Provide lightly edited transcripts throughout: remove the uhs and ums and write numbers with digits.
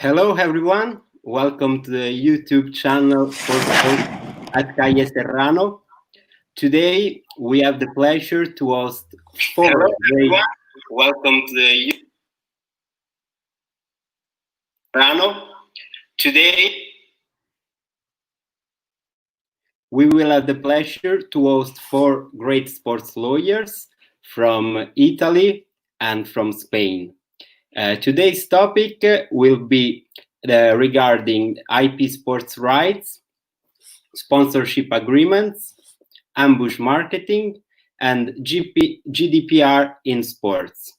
Hello everyone, welcome to the YouTube channel at Calle Serrano. Today we have the pleasure to host four great. Welcome to the YouTube Serrano. Today we will have the pleasure to host four great sports lawyers from Italy and from Spain. Today's topic will be regarding IP sports rights, sponsorship agreements, ambush marketing, and GDPR in sports.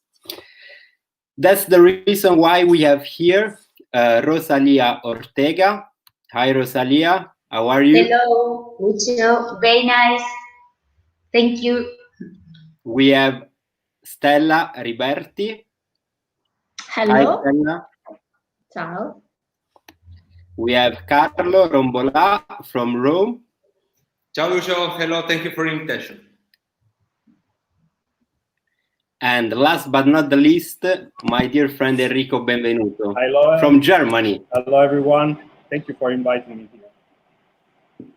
That's the reason why we have here Rosalia Ortega. Hi, Rosalia. How are you? Hello, Lucio. Very nice. Thank you. We have Stella Riberti. Hello. Hi, Stella. Ciao. We have Carlo Rombolà from Rome. Ciao Lucio, hello, thank you for the invitation. And last but not the least, my dear friend Enrico Benvenuto. Hello. From Germany. Hello everyone, thank you for inviting me here.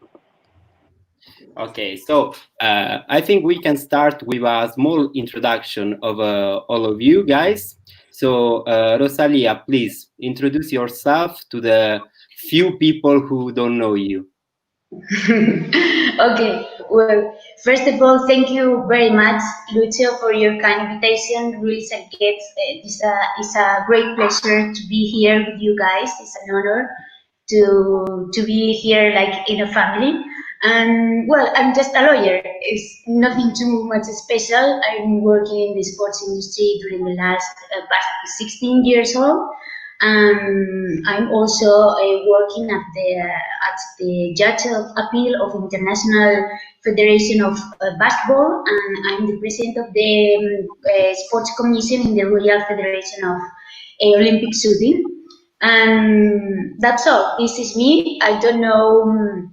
Okay, so I think we can start with a small introduction of all of you guys. So Rosalia, please introduce yourself to the few people who don't know you. Okay, well, first of all, thank you very much, Lucio, for your kind invitation. Really, it's a great pleasure to be here with you guys. It's an honor to be here like in a family. And well, I'm just a lawyer. It's nothing too much special. I'm working in the sports industry during the past 16 years old. I'm also working at the Judge of Appeal of International Federation of Basketball, and I'm the president of the Sports Commission in the Royal Federation of Olympic Shooting. And that's all. This is me. I don't know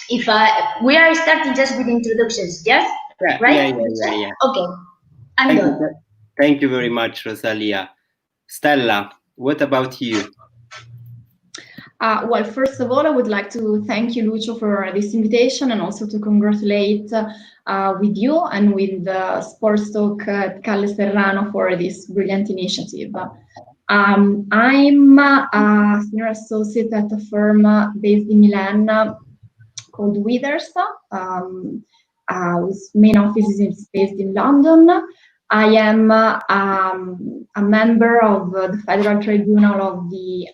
if we are starting just with introductions, yes? Yeah, right? Yeah. Okay, I'm done. Thank you very much, Rosalia. Stella, what about you? Well, first of all, I would like to thank you, Lucio, for this invitation and also to congratulate with you and with the Sports Talk at Calle Serrano for this brilliant initiative. I'm a senior associate at a firm based in Milan called Withers, whose main office is based in London. I am a member of the Federal Tribunal of the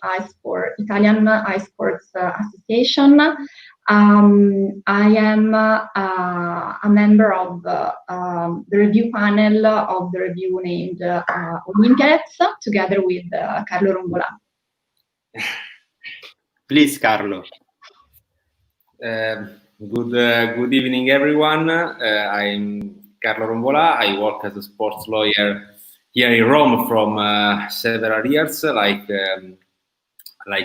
Italian Ice Sports Association. I am a member of the review panel of the review named Olympiads, together with Carlo Rombolà. Please, Carlo. Good evening, everyone. I'm Carlo Rombolà. I work as a sports lawyer here in Rome from several years. Like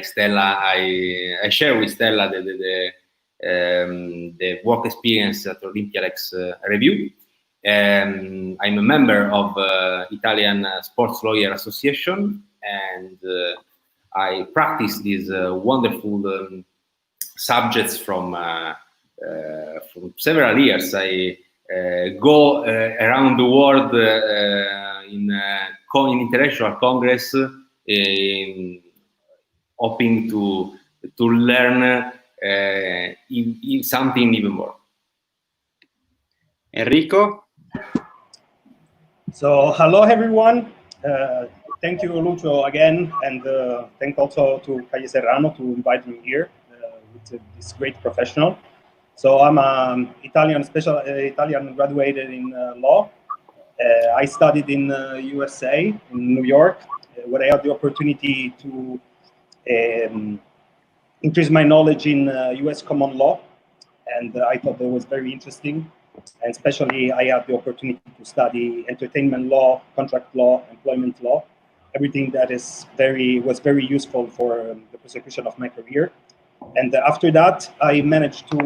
Stella, I share with Stella the work experience at Olympiads Review. I'm a member of Italian Sports Lawyer Association, and I practice these wonderful subjects from several years. I go around the world in international congress, hoping to learn in something even more. Enrico? So, hello everyone. Thank you, Lucio, again, and thank also to Calle Serrano to invite me here with this great professional. So I'm an Italian graduated in law. I studied in USA, in New York, where I had the opportunity to increase my knowledge in US common law. And I thought that was very interesting. And especially I had the opportunity to study entertainment law, contract law, employment law, everything that was very useful for the prosecution of my career. And after that, I managed to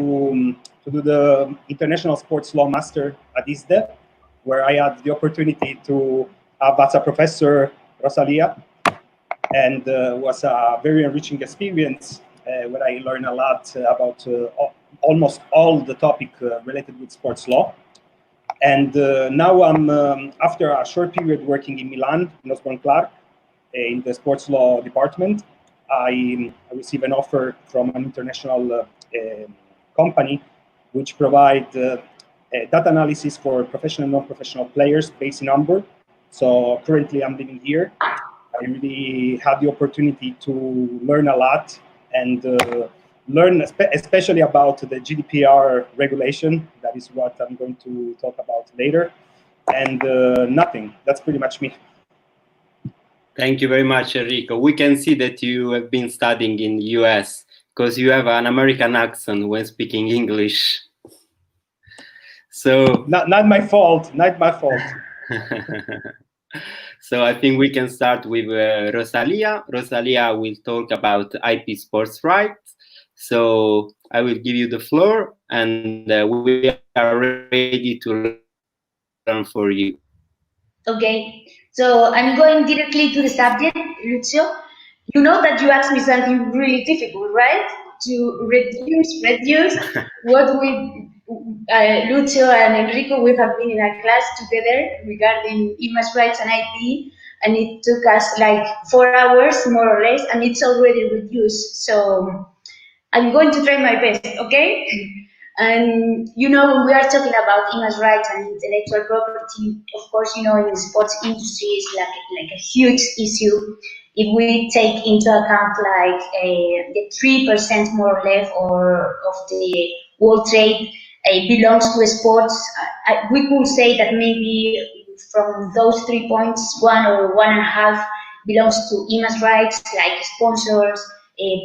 do the International Sports Law Master at ISDE, where I had the opportunity to have as a professor Rosalia, and was a very enriching experience where I learned a lot about almost all the topic related with sports law. And now I'm, after a short period working in Milan, in Osborne Clark, in the sports law department, I received an offer from an international company which provide data analysis for professional and non-professional players based in Hamburg. So currently I'm living here. I really had the opportunity to learn a lot and learn especially about the GDPR regulation. That is what I'm going to talk about later. And nothing, that's pretty much me. Thank you very much, Enrico. We can see that you have been studying in the US because you have an American accent when speaking English. So not my fault, not my fault. So I think we can start with Rosalia. Rosalia will talk about IP sports rights. So I will give you the floor, and we are ready to learn for you. Okay, so I'm going directly to the subject, Lucio. You know that you asked me something really difficult, right? To reduce what we, Lucio and Enrico, we have been in a class together regarding image rights and IP, and it took us like 4 hours, more or less, and it's already reduced. So I'm going to try my best, okay? And you know, when we are talking about image rights and intellectual property, of course, you know, in the sports industry is like a huge issue. If we take into account like the 3% more or less or of the world trade belongs to sports, we could say that maybe from those 3 points, 1 or 1.5 belongs to image rights like sponsors,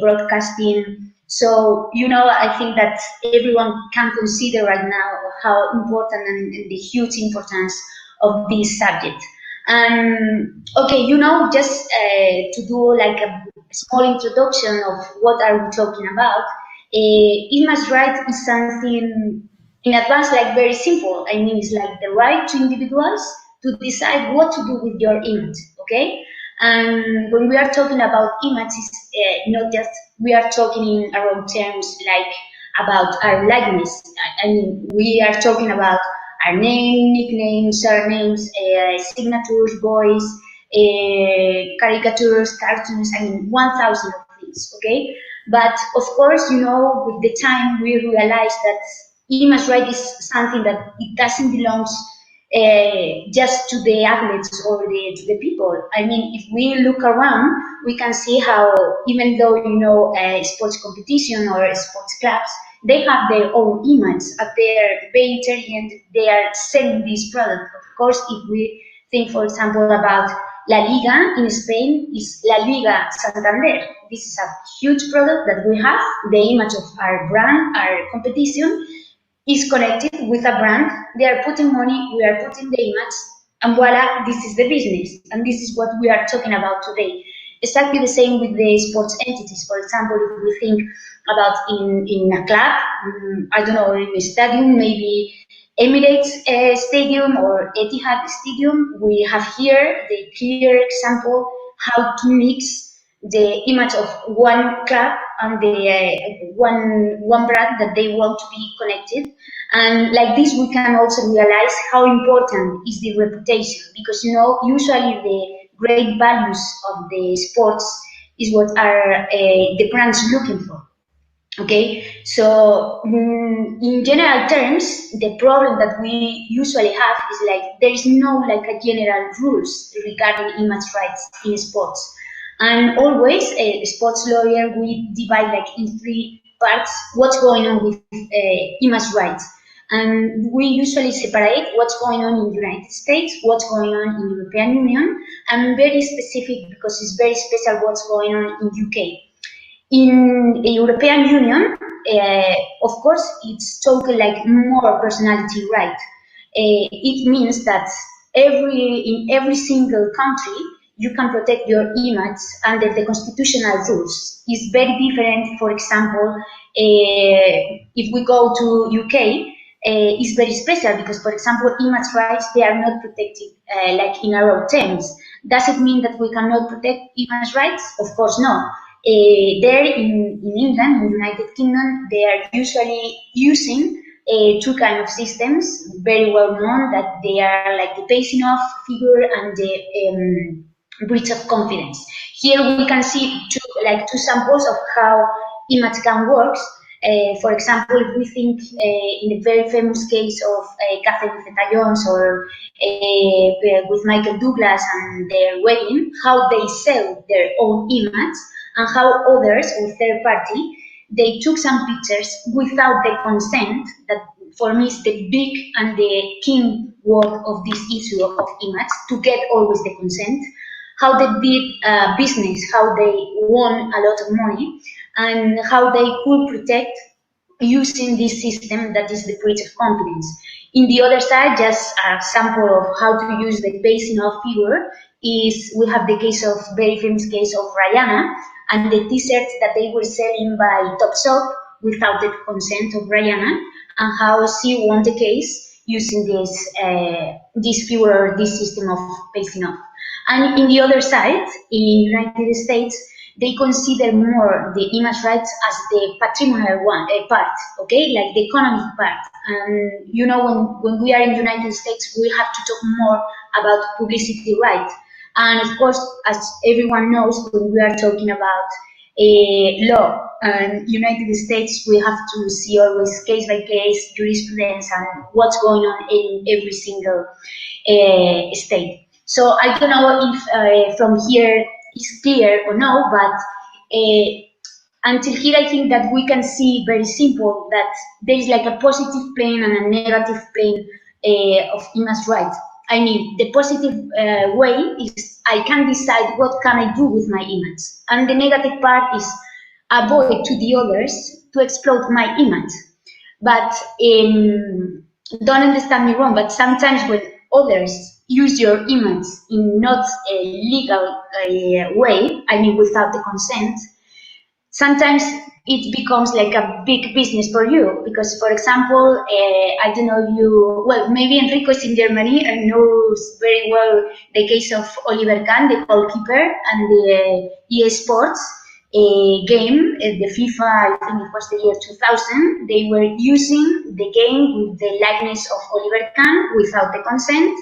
broadcasting. So, you know, I think that everyone can consider right now how important and the huge importance of this subject. Okay, you know, just to do like a small introduction of what are we talking about, image right is something in advance like very simple. I mean, it's like the right to individuals to decide what to do with your image, okay? And when we are talking about images, not just we are talking in around terms like about our likeness. I mean, we are talking about our name, nicknames, surnames, signatures, voice, caricatures, cartoons. I mean, 1,000 of things. Okay, but of course, you know, with the time we realize that image right is something that it doesn't belong just to the athletes or to the people. I mean, if we look around, we can see how even though, you know, sports competition or sports clubs, they have their own image. They're very intelligent. They are selling this product. Of course, if we think, for example, about La Liga in Spain, is La Liga Santander. This is a huge product that we have. The image of our brand, our competition, is connected with a brand. They are putting money, we are putting the image, and voila, this is the business. And this is what we are talking about today. Exactly the same with the sports entities. For example, if we think about in a club, I don't know, in a stadium, maybe Emirates Stadium or Etihad Stadium, we have here the clear example how to mix the image of one club and the one brand that they want to be connected. And like this, we can also realize how important is the reputation, because, you know, usually the great values of the sports is what are the brands looking for. Okay, so in general terms, the problem that we usually have is like there is no like a general rules regarding image rights in sports, and always a sports lawyer we divide like in 3 parts what's going on with image rights, and we usually separate what's going on in the United States, what's going on in the European Union, and very specific because it's very special what's going on in UK. In the European Union, of course, it's totally like more personality right. It means that in every single country, you can protect your image under the constitutional rules. It's very different, for example, if we go to UK, is very special because, for example, image rights, they are not protected like in our terms. Does it mean that we cannot protect image rights? Of course not. There in England, in the United Kingdom, they are usually using two kind of systems, very well known, that they are like the pacing off figure and the breach of confidence. Here we can see two samples of how image scan works. For example, if we think in the very famous case of Catherine Zeta-Jones or with Michael Douglas and their wedding, how they sell their own image and how others, or third party, they took some pictures without the consent. That for me is the big and the king word of this issue of image, to get always the consent. How they did business, how they won a lot of money, and how they could protect using this system that is the breach of confidence. In the other side, just a sample of how to use the pacing off figure is we have the case of very famous case of Rihanna and the t-shirts that they were selling by Topshop without the consent of Rihanna, and how she won the case using this figure, this system of pacing off. And in the other side, in the United States, they consider more the image rights as the patrimonial part, okay, like the economic part. And you know, when we are in the United States, we have to talk more about publicity rights. And of course, as everyone knows, when we are talking about law and United States, we have to see always case by case jurisprudence and what's going on in every single state. So I don't know if from here is clear or no, but until here I think that we can see very simple that there is like a positive plane and a negative plane of image rights. I mean, the positive way is I can decide what can I do with my image, and the negative part is avoid to the others to exploit my image. But don't understand me wrong, but sometimes when others use your image in not a legal way, I mean without the consent, sometimes it becomes like a big business for you. Because, for example, I don't know you, well, maybe Enrico is in Germany and knows very well the case of Oliver Kahn, the goalkeeper, and the EA Sports game, the FIFA, I think it was the year 2000, they were using the game with the likeness of Oliver Kahn without the consent,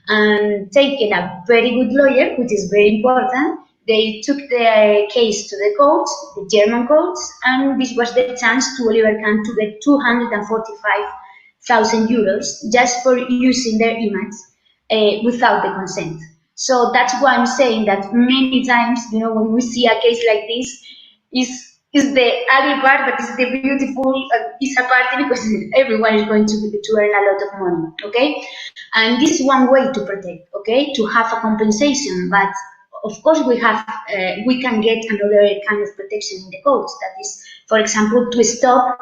and taking a very good lawyer, which is very important. They took the case to the courts, the German courts, and this was the chance to Oliver Kahn to get 245,000 euros just for using their image without the consent. So that's why I'm saying that many times, you know, when we see a case like this, is the ugly part, but it's the beautiful, it's a party because everyone is going to earn a lot of money, okay? And this is one way to protect, okay, to have a compensation, but of course we can get another kind of protection in the codes, that is, for example, to stop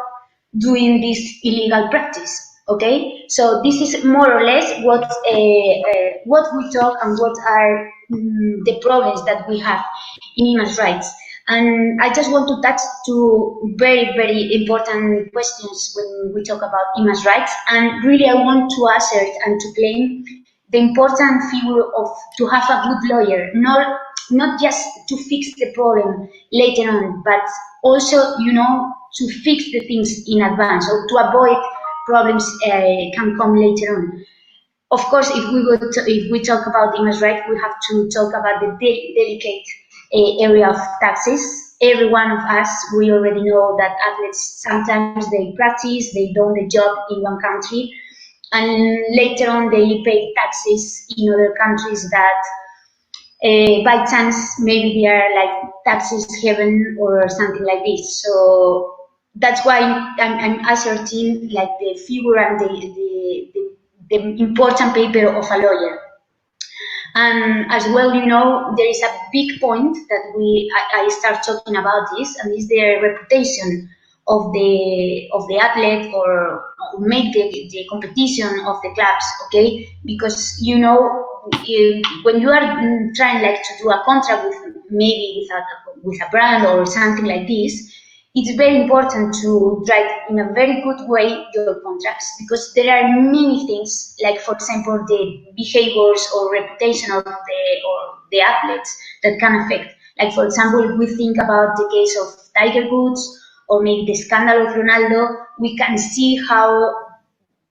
doing this illegal practice, okay? So this is more or less what we talk and what are the problems that we have in image rights. And I just want to touch two very, very important questions when we talk about image rights. And really, I want to assert and to claim the important figure of to have a good lawyer, not just to fix the problem later on, but also, you know, to fix the things in advance or to avoid problems can come later on. Of course, if we talk about image rights, we have to talk about the delicate area of taxes. Every one of us, we already know that athletes sometimes they practice, they do the job in one country, and later on they pay taxes in other countries that by chance maybe they are like taxes heaven or something like this. So that's why I'm asserting like the figure and the important paper of a lawyer. And as well, you know, there is a big point that I start talking about this, and is the reputation of the athlete or make the competition of the clubs, okay? Because, you know, when you are trying like to do a contract with maybe with a brand or something like this, it's very important to write in a very good way your contracts, because there are many things, like for example the behaviors or reputation of the athletes that can affect. Like for example, if we think about the case of Tiger Woods or maybe the scandal of Ronaldo, we can see how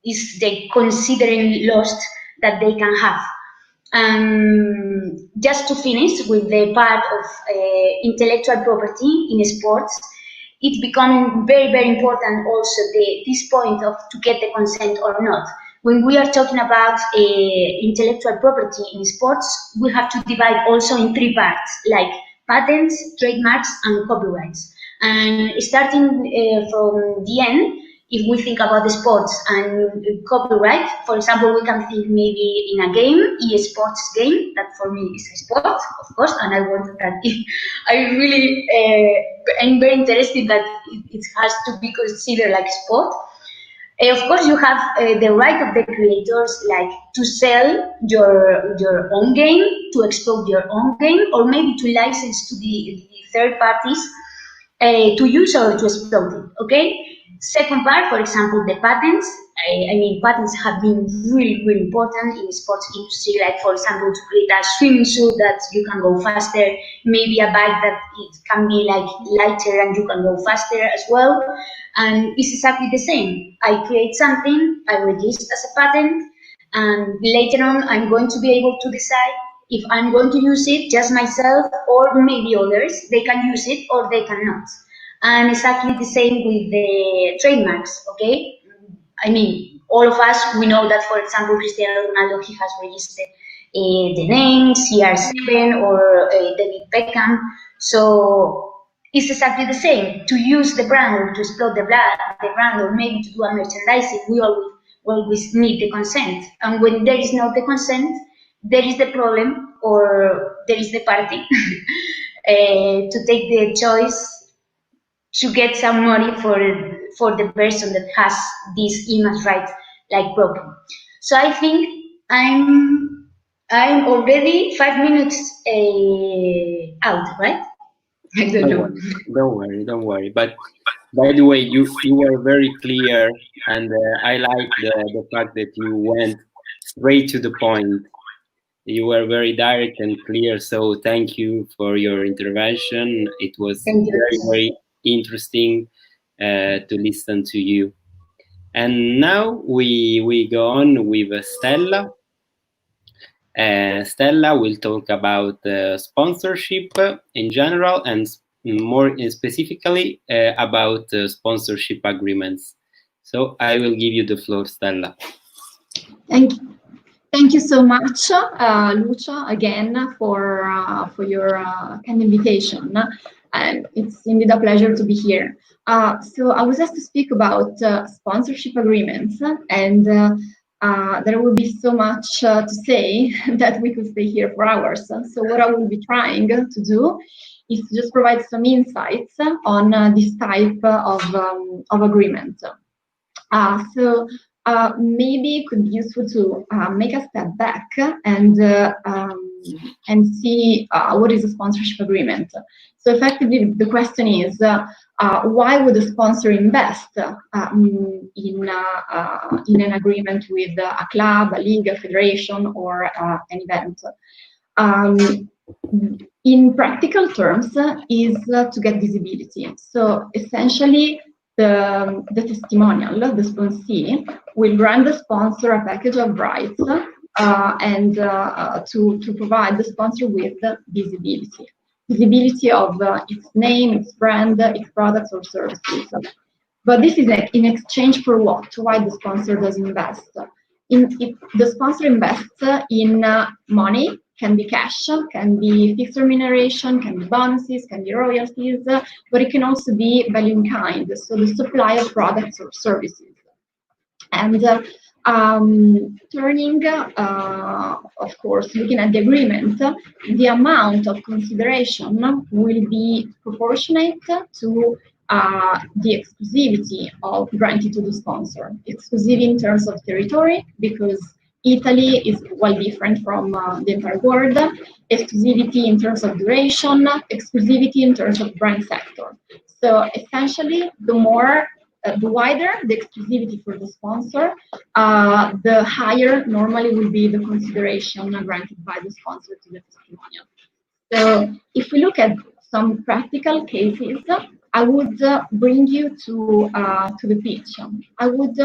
is the considering lost that they can have. Just to finish with the part of intellectual property in sports, it's becoming very, very important also this point of to get the consent or not. When we are talking about intellectual property in sports, we have to divide also in three parts, like patents, trademarks, and copyrights. And starting from the end, if we think about the sports and copyright, for example, we can think maybe in a game, e-sports game, that for me is a sport, of course, and I want that. I really am very interested that it has to be considered like sport. Of course, you have the right of the creators, like to sell your own game, to exploit your own game, or maybe to license to the third parties to use or to exploit it, okay? Second part, for example, the patents. I mean, patents have been really, really important in the sports industry, like, for example, to create a swimming suit that you can go faster, maybe a bike that it can be like lighter and you can go faster as well. And it's exactly the same. I create something, I register as a patent, and later on I'm going to be able to decide if I'm going to use it just myself or maybe others. They can use it or they cannot. And exactly the same with the trademarks, okay? I mean, all of us, we know that, for example, Cristiano Ronaldo, he has registered the name, CR7 or David Beckham. So it's exactly the same. To use the brand or to exploit the brand or maybe to do a merchandising, we always need the consent. And when there is not the consent, there is the problem or there is the party to take the choice to get some money for the person that has this image right like broken. So I think I'm already 5 minutes out, right? I don't know. Don't worry. But by the way, you were very clear, and I like the fact that you went straight to the point. You were very direct and clear, so thank you for your intervention. It was very, very interesting to listen to you. And now we go on with Stella. Stella will talk about sponsorship in general and more specifically about sponsorship agreements. So I will give you the floor, Stella. Thank you. Thank you so much, Lucia, again for your kind invitation. And it's indeed a pleasure to be here. So I was asked to speak about sponsorship agreements, and there will be so much to say that we could stay here for hours. So what I will be trying to do is to just provide some insights on this type of agreement. Maybe it could be useful to make a step back and see what is a sponsorship agreement. So effectively, the question is, why would a sponsor invest in an agreement with a club, a league, a federation, or an event? In practical terms, is to get visibility. So essentially, the testimonial, the sponsee, will grant the sponsor a package of rights and to provide the sponsor with visibility of its name, its brand, its products or services. But this is in exchange for what? Why the sponsor does invest? If the sponsor invests in money, can be cash, can be fixed remuneration, can be bonuses, can be royalties, but it can also be value in kind, so the supply of products or services. And turning, of course, looking at the agreement, the amount of consideration will be proportionate to the exclusivity of granted to the sponsor. Exclusivity in terms of territory, because Italy is well different from the entire world. Exclusivity in terms of duration, exclusivity in terms of brand sector. So essentially, the wider the exclusivity for the sponsor, the higher normally will be the consideration granted by the sponsor to the testimonial. So if we look at some practical cases, I would bring you to the pitch. I would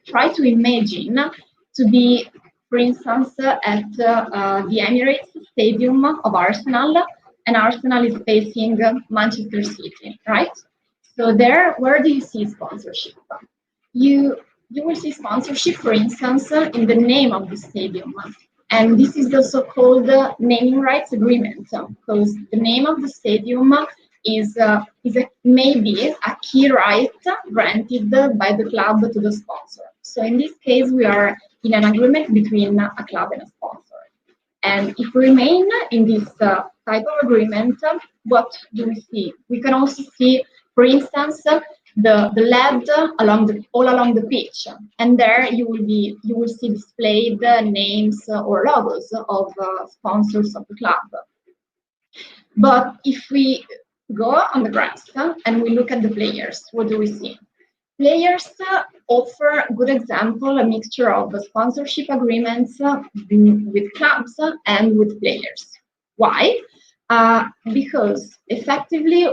try to imagine to be, for instance, at the Emirates Stadium of Arsenal, and Arsenal is facing Manchester City, right? So there, where do you see sponsorship? You will see sponsorship, for instance, in the name of the stadium. And this is the so-called naming rights agreement, because the name of the stadium is maybe a key right granted by the club to the sponsor. So in this case, we are in an agreement between a club and a sponsor. And if we remain in this type of agreement, what do we see? We can also see, for instance, the LED all along the pitch, and there you will see displayed names or logos of sponsors of the club. But if we go on the grass and we look at the players, what do we see? Players offer a good example, a mixture of sponsorship agreements with clubs and with players. Why? Because effectively,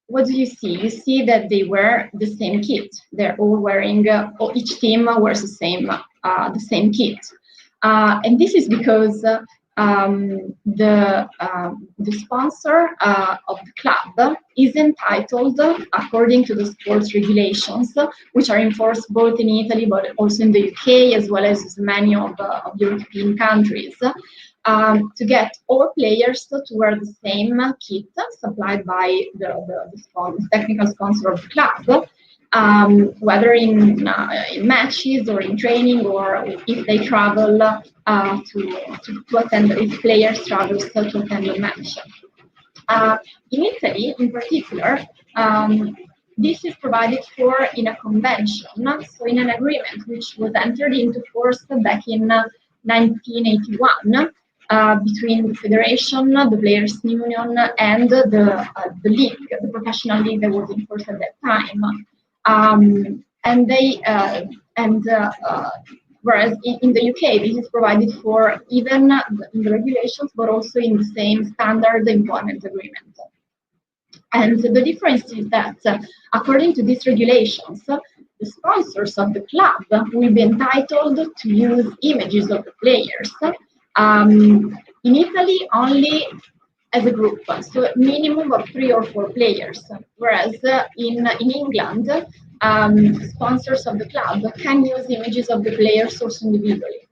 what do you see? You see that they wear the same kit. They're all wearing, or each team wears the same kit. And this is because the sponsor of the club is entitled, according to the sports regulations, which are enforced both in Italy but also in the UK, as well as many of European countries, to get all players to wear the same kit supplied by the technical sponsor of the club, whether in matches or in training, or if they travel to attend, if players travel to attend a match. In Italy, in particular, this is provided for in a convention, so in an agreement which was entered into force back in 1981 between the federation, the players' union, and the league, the professional league that was in force at that time. Whereas in the UK, this is provided for even in the regulations, but also in the same standard employment agreement. And the difference is that, according to these regulations, the sponsors of the club will be entitled to use images of the players. In Italy, only as a group, so a minimum of 3 or 4 players, whereas in England, sponsors of the club can use images of the players also individually.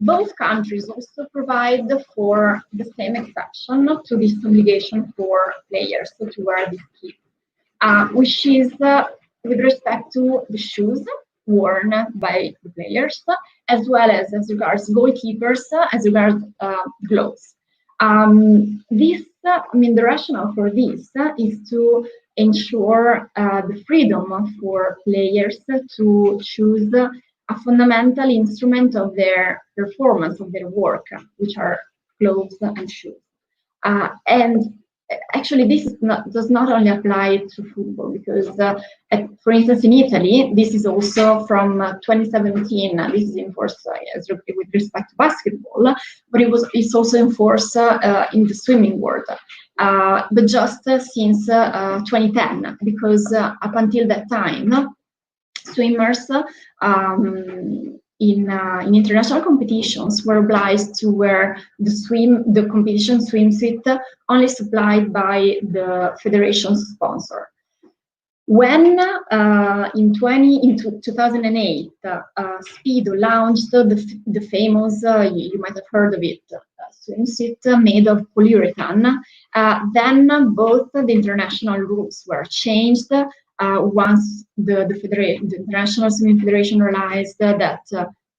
Both countries also provide for the same exception to this obligation for players to wear this kit, which is with respect to the shoes worn by the players, as well as regards goalkeepers, as regards gloves. The rationale for this is to ensure the freedom for players to choose a fundamental instrument of their performance, of their work, which are clothes and shoes. And actually, this does not only apply to football, because, for instance, in Italy, this is also from 2017. This is in force with respect to basketball, but it's also in force in the swimming world. But just since 2010, because up until that time, swimmers in international competitions were obliged to wear the competition swimsuit only supplied by the federation's sponsor. When in 2008, Speedo launched the famous, you might have heard of it, swimsuit made of polyurethane, then both the international rules were changed once the International Swimming Federation realized that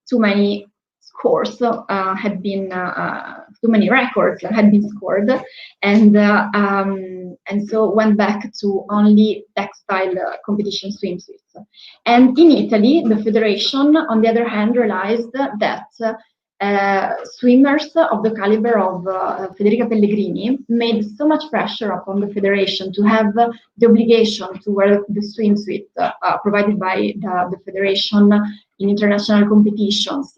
too many scores had been, too many records had been scored, and so went back to only textile competition swimsuits. And in Italy, the federation, on the other hand, realized that swimmers of the caliber of Federica Pellegrini made so much pressure upon the federation to have the obligation to wear the swimsuit provided by the federation in international competitions.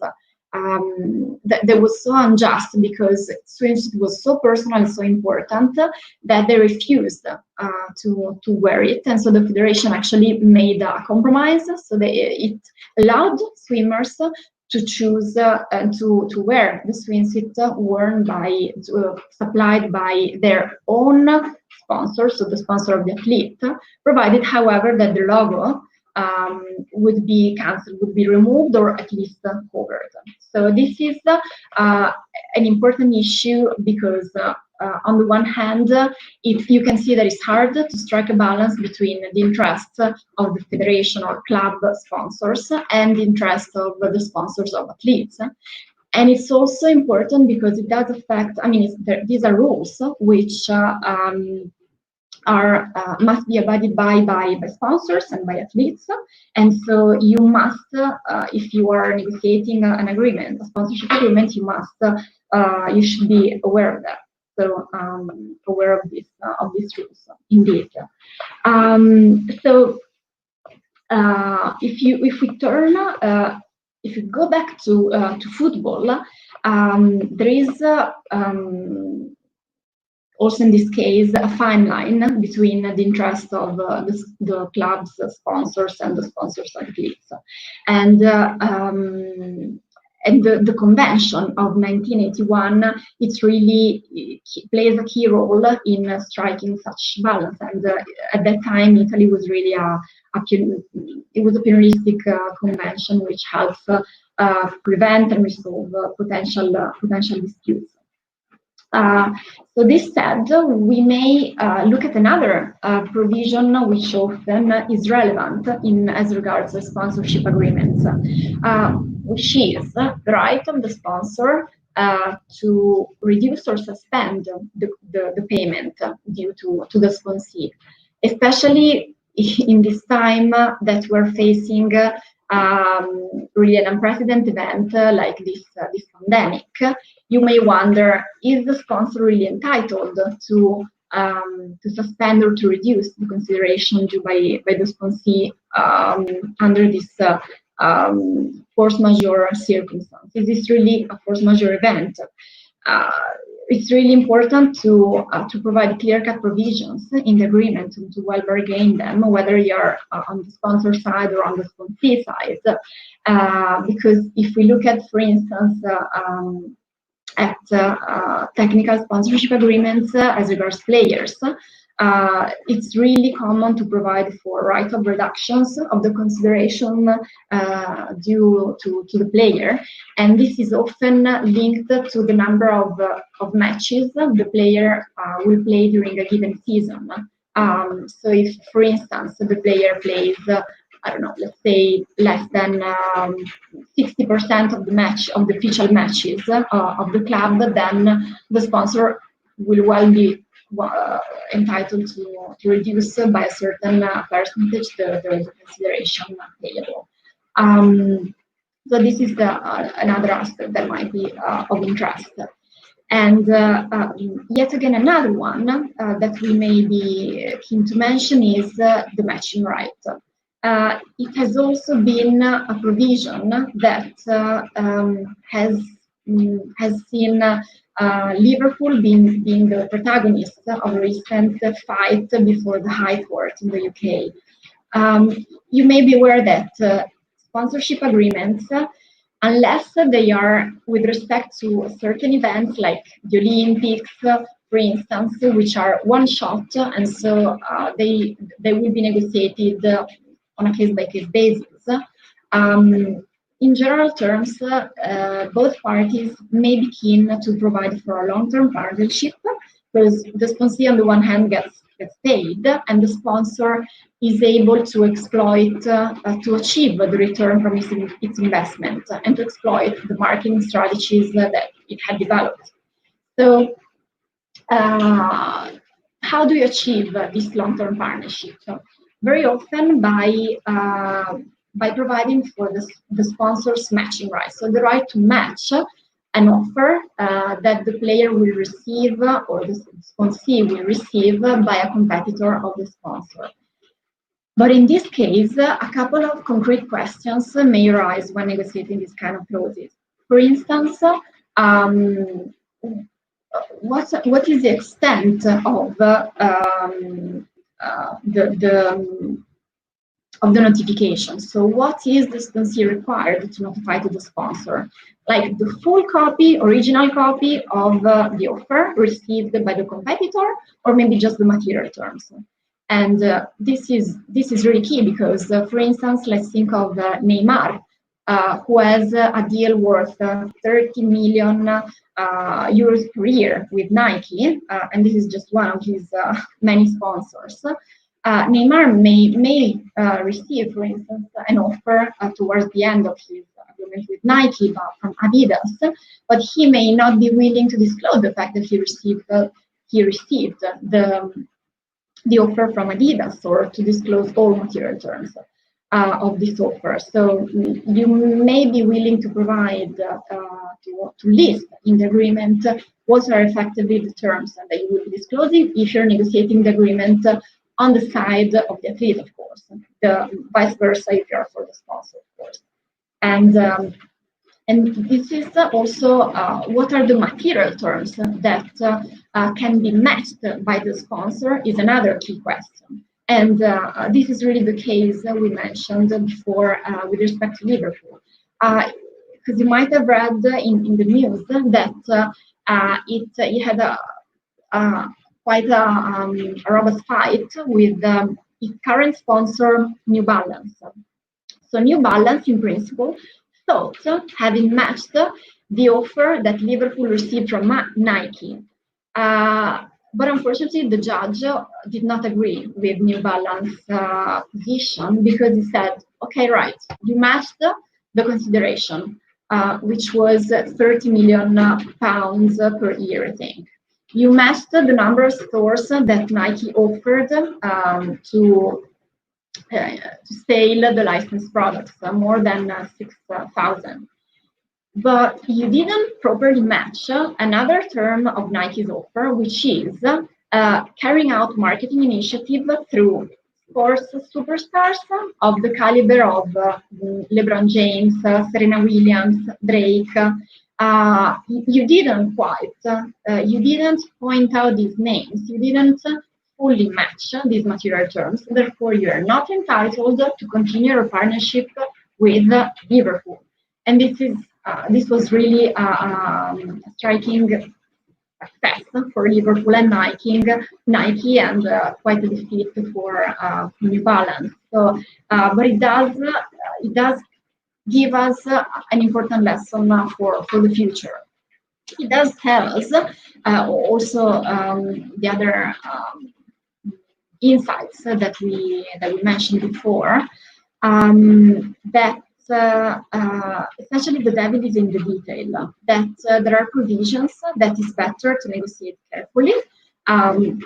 That was so unjust because swimsuit was so personal and so important that they refused to wear it, and so the federation actually made a compromise. So it allowed swimmers to choose and to wear the swimsuit worn by supplied by their own sponsor, so the sponsor of the athlete, provided, however, that the logo would be cancelled, would be removed, or at least covered. So this is an important issue because on the one hand, you can see that it's hard to strike a balance between the interests of the federation or club sponsors and the interests of the sponsors of athletes. And it's also important because it does affect, I mean, these are rules which must be abided by sponsors and by athletes, and so you must, if you are negotiating an agreement, a sponsorship agreement, you should be aware of that. So aware of these rules, indeed. If we go back to football, there is also in this case a fine line between the interest of the club's sponsors and the sponsors' athletes, and the convention of 1981, it really plays a key role in striking such balance. And at that time, Italy was really a penalistic convention which helps prevent and resolve potential disputes. So this said, we may look at another provision which often is relevant as regards the sponsorship agreements, which is the right of the sponsor to reduce or suspend the payment due to the sponsee, especially in this time that we're facing really an unprecedented event like this pandemic. You may wonder, is the sponsor really entitled to suspend or to reduce the consideration due by the sponsee under this force majeure circumstance? Is this really a force majeure event? It's really important to provide clear-cut provisions in the agreement and to well bargain them, whether you're on the sponsor side or on the sponsee side. Because if we look at, for instance, at technical sponsorship agreements as regards players, it's really common to provide for right of reductions of the consideration due to the player, and this is often linked to the number of matches the player will play during a given season. So if, for instance, the player plays, I don't know, let's say less than 60% of the official matches of the club, then the sponsor will well be entitled to reduce by a certain percentage the consideration payable. So this is another aspect that might be of interest. And yet again, another one that we may be keen to mention is the matching right. It has also been a provision that has seen Liverpool being the protagonist of a recent fight before the High Court in the UK. You may be aware that sponsorship agreements, unless they are with respect to certain events like the Olympics, for instance, which are one shot, and so they will be negotiated on a case-by-case basis. In general terms, both parties may be keen to provide for a long-term partnership, because the sponsor on the one hand gets paid, and the sponsor is able to exploit, to achieve the return from its investment, and to exploit the marketing strategies that it had developed. So, how do you achieve this long-term partnership? Very often by providing for the sponsor's matching rights, so the right to match an offer that the player will receive or the sponsee will receive by a competitor of the sponsor. But in this case, a couple of concrete questions may arise when negotiating this kind of clauses. For instance, what is the extent of the notification? So what is the sponsee required to notify to the sponsor? Like the full copy, original copy of the offer received by the competitor, or maybe just the material terms? And this is really key because, for instance, let's think of Neymar, who has a deal worth 30 million euros per year with Nike, and this is just one of his many sponsors. Neymar may receive, for instance, an offer towards the end of his agreement with Nike, but from Adidas, but he may not be willing to disclose the fact that he received the offer from Adidas, or to disclose all material terms of this offer. So you may be willing to provide, to list in the agreement what are effectively the terms that you will be disclosing if you're negotiating the agreement on the side of the athlete, of course, the vice versa if you're for the sponsor, of course. And this is also what are the material terms that can be matched by the sponsor is another key question. And this is really the case we mentioned before with respect to Liverpool. Because you might have read in the news that it had quite a robust fight with its current sponsor, New Balance. So New Balance, in principle, thought having matched the offer that Liverpool received from Nike. But unfortunately, the judge did not agree with New Balance position because he said, okay, right, you matched the consideration, which was 30 million pounds per year, I think. You matched the number of stores that Nike offered to sell the licensed products, more than 6,000. But you didn't properly match another term of Nike's offer, which is carrying out marketing initiative through sports superstars of the caliber of LeBron James, Serena Williams, Drake. You didn't you didn't point out these names. You didn't fully match these material terms. Therefore, you are not entitled to continue your partnership with Liverpool. And this was really a striking success for Liverpool and Nike, and quite a defeat for New Balance. So, but it does give us an important lesson for the future. It does tell us also the other insights that we mentioned before, that essentially the devil is in the detail, that there are provisions that is better to negotiate carefully, and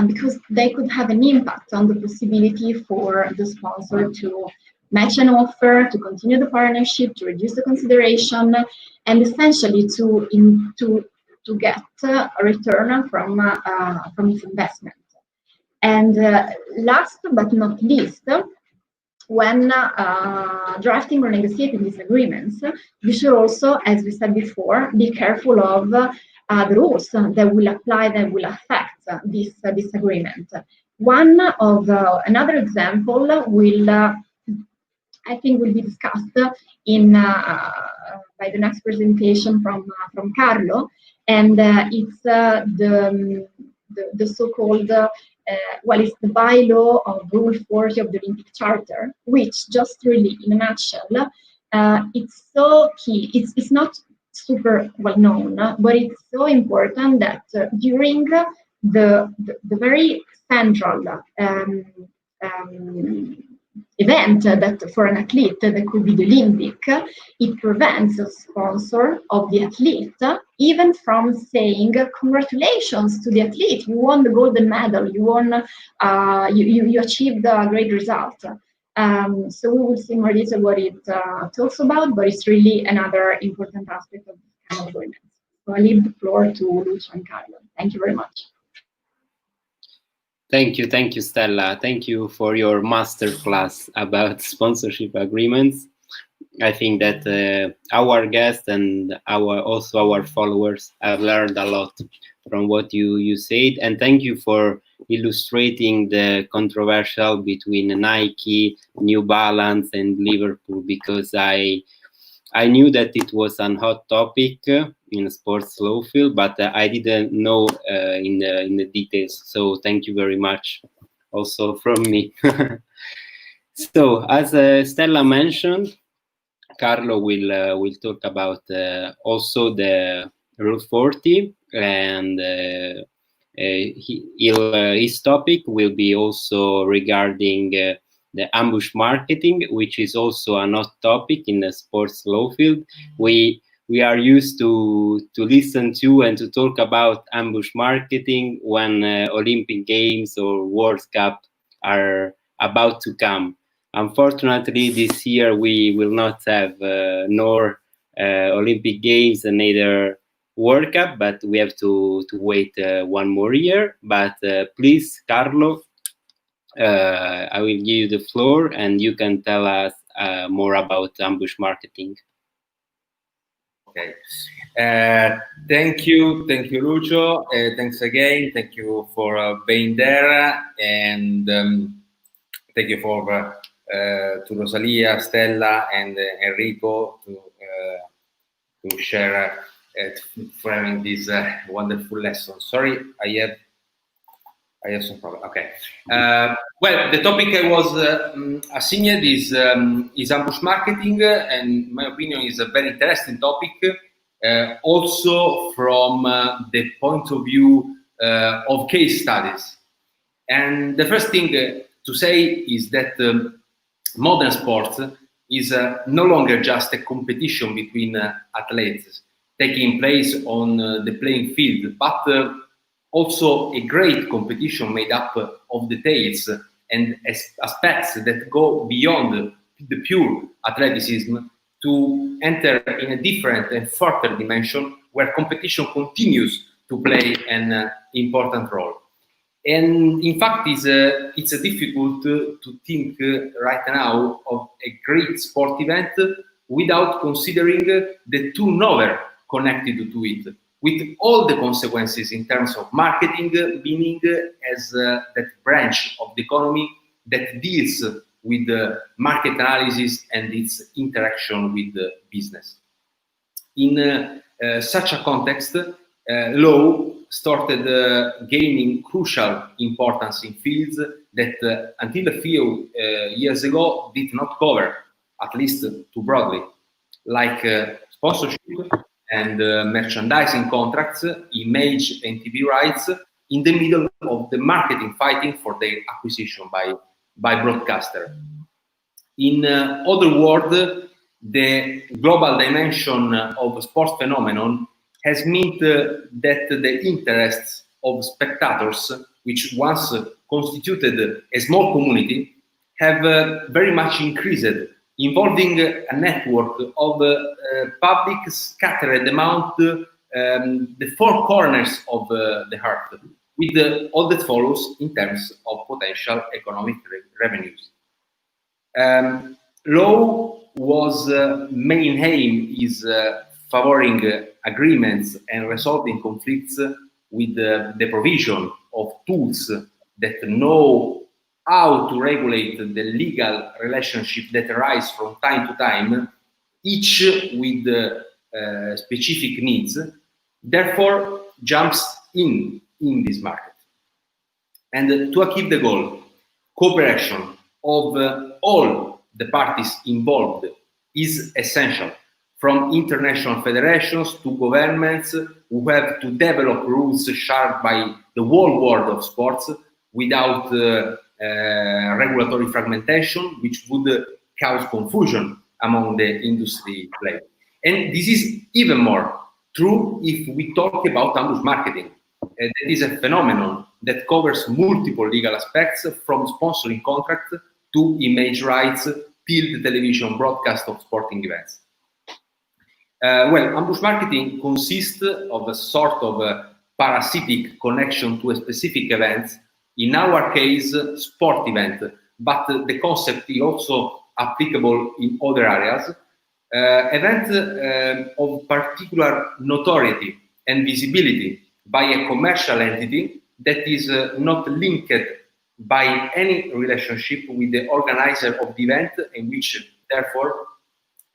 because they could have an impact on the possibility for the sponsor to match an offer, to continue the partnership, to reduce the consideration, and essentially to get a return from its investment. And last but not least, when drafting or negotiating these agreements, you should also, as we said before, be careful of the rules that will apply, that will affect this agreement. One of another example will, I think, will be discussed in by the next presentation from Carlo, and it's the so-called well, it's the bylaw of Rule 40 of the Olympic Charter, which just really, in a nutshell, it's so key. It's not super well known, but it's so important that during the very central event that for an athlete that could be the Olympic, it prevents the sponsor of the athlete even from saying congratulations to the athlete, you won the golden medal, you won, you achieved a great result. So we will see more detail what it talks about, but it's really another important aspect of this kind of agreement. So I leave the floor to Lucio and Carlo. Thank you very much. Thank you, Stella. Thank you for your masterclass about sponsorship agreements. I think that our guests and also our followers have learned a lot from what you said, and thank you for illustrating the controversial between Nike, New Balance, and Liverpool, because I knew that it was a hot topic in sports law field, but I didn't know in the details. So thank you very much, also from me. So as Stella mentioned, Carlo will talk about also the Rule 40, and his topic will be also regarding the ambush marketing, which is also a hot topic in the sports law field. We are used to listen to and to talk about ambush marketing when Olympic Games or World Cup are about to come. Unfortunately, this year we will not have nor Olympic Games and neither World Cup, but we have to wait one more year. But please, Carlo, I will give you the floor and you can tell us more about ambush marketing. Okay. Thank you, Lucio. Thanks again. Thank you for being there, and thank you for to Rosalia, Stella, and Enrico to share for having this wonderful lesson. Sorry, I have some problem. Okay. Well, the topic I was assigned is ambush marketing, and in my opinion is a very interesting topic, also from the point of view of case studies. And the first thing to say is that modern sports is no longer just a competition between athletes taking place on the playing field, but also a great competition made up of details and aspects that go beyond the pure athleticism to enter in a different and further dimension where competition continues to play an important role. And in fact, it's difficult to think right now of a great sport event without considering the turnover connected to it, with all the consequences in terms of marketing, meaning as that branch of the economy that deals with the market analysis and its interaction with the business. In such a context, law started gaining crucial importance in fields that until a few years ago did not cover, at least too broadly, like sponsorship and merchandising contracts, image and TV rights, in the middle of the marketing fighting for their acquisition by broadcaster. In other words, the global dimension of sports phenomenon has meant that the interests of spectators, which once constituted a small community, have very much increased, involving a network of public scattered among the four corners of the earth, with all that follows in terms of potential economic revenues. Law was main aim is favoring agreements and resolving conflicts with the provision of tools that know how to regulate the legal relationship that arise from time to time, each with specific needs, therefore jumps in this market. And to achieve the goal, cooperation of all the parties involved is essential, from international federations to governments who have to develop rules shared by the whole world of sports without regulatory fragmentation, which would cause confusion among the industry players. And this is even more true if we talk about ambush marketing. That is a phenomenon that covers multiple legal aspects, from sponsoring contracts to image rights till the television broadcast of sporting events. Well, ambush marketing consists of a sort of a parasitic connection to a specific event, in our case, sport event, but the concept is also applicable in other areas. Event of particular notoriety and visibility by a commercial entity that is not linked by any relationship with the organizer of the event, and which therefore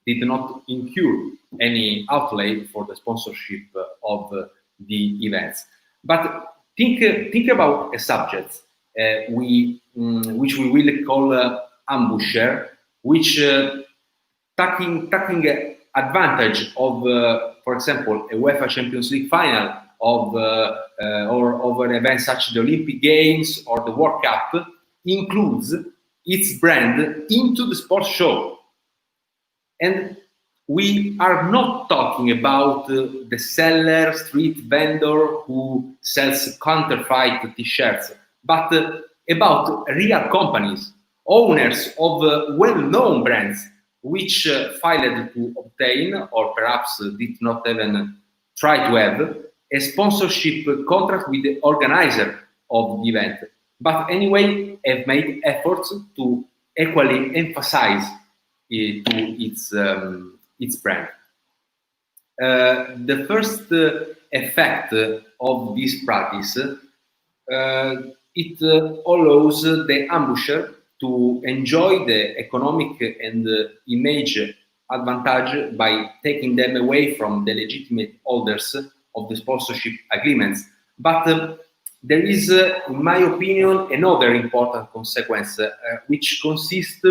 did not incur any outlay for the sponsorship of the events. But think about a subject which we will call ambusher, which taking advantage of, for example, a UEFA Champions League final of or an event such as the Olympic Games or the World Cup, includes its brand into the sports show. And we are not talking about the seller, street vendor who sells counterfeit t-shirts, but about real companies, owners of well-known brands, which filed to obtain, or perhaps did not even try to have, a sponsorship contract with the organizer of the event, but anyway have made efforts to equally emphasize its brand. The first effect of this practice, it allows the ambusher to enjoy the economic and image advantage by taking them away from the legitimate holders of the sponsorship agreements. But there is, in my opinion, another important consequence, which consists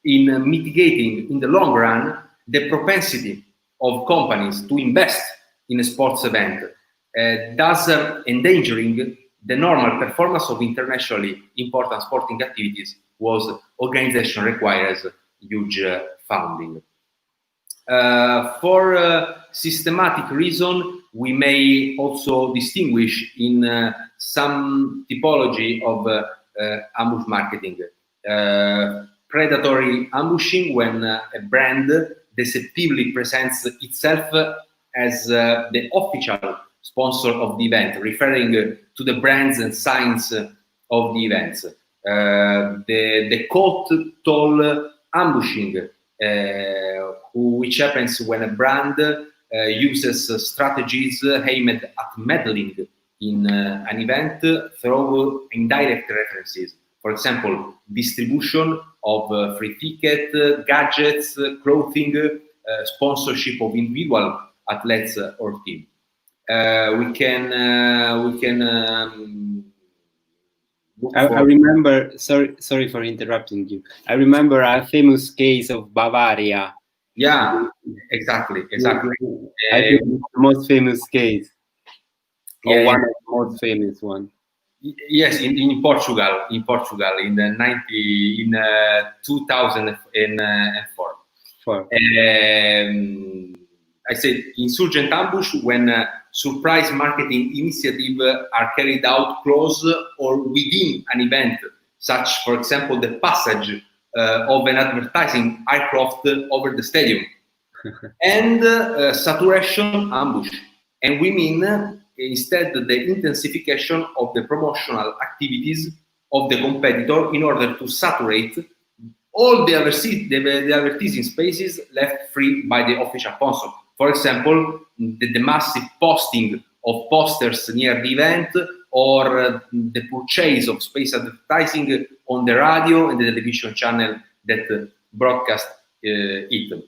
in mitigating, in the long run, the propensity of companies to invest in a sports event, thus endangering the normal performance of internationally important sporting activities, whose organization requires huge funding. For systematic reason, we may also distinguish in some typology of ambush marketing. Predatory ambushing, when a brand deceptively presents itself as the official sponsor of the event, referring to the brands and signs of the events. The cold-toll ambushing, which happens when a brand uses strategies aimed at meddling in an event through indirect references. For example, distribution of free ticket, gadgets, clothing, sponsorship of individual athletes or team. We can I remember, sorry for interrupting you. I remember a famous case of Bavaria. Yeah, exactly. I think it's the most famous case, or one of the most famous ones. Yes, in Portugal, in the 2004. I said insurgent ambush when surprise marketing initiatives are carried out close or within an event, such, for example, the passage of an advertising aircraft over the stadium, and saturation ambush. And we mean instead the intensification of the promotional activities of the competitor in order to saturate all the advertising spaces left free by the official sponsor. For example, the massive posting of posters near the event, or the purchase of space advertising on the radio and the television channel that broadcast it.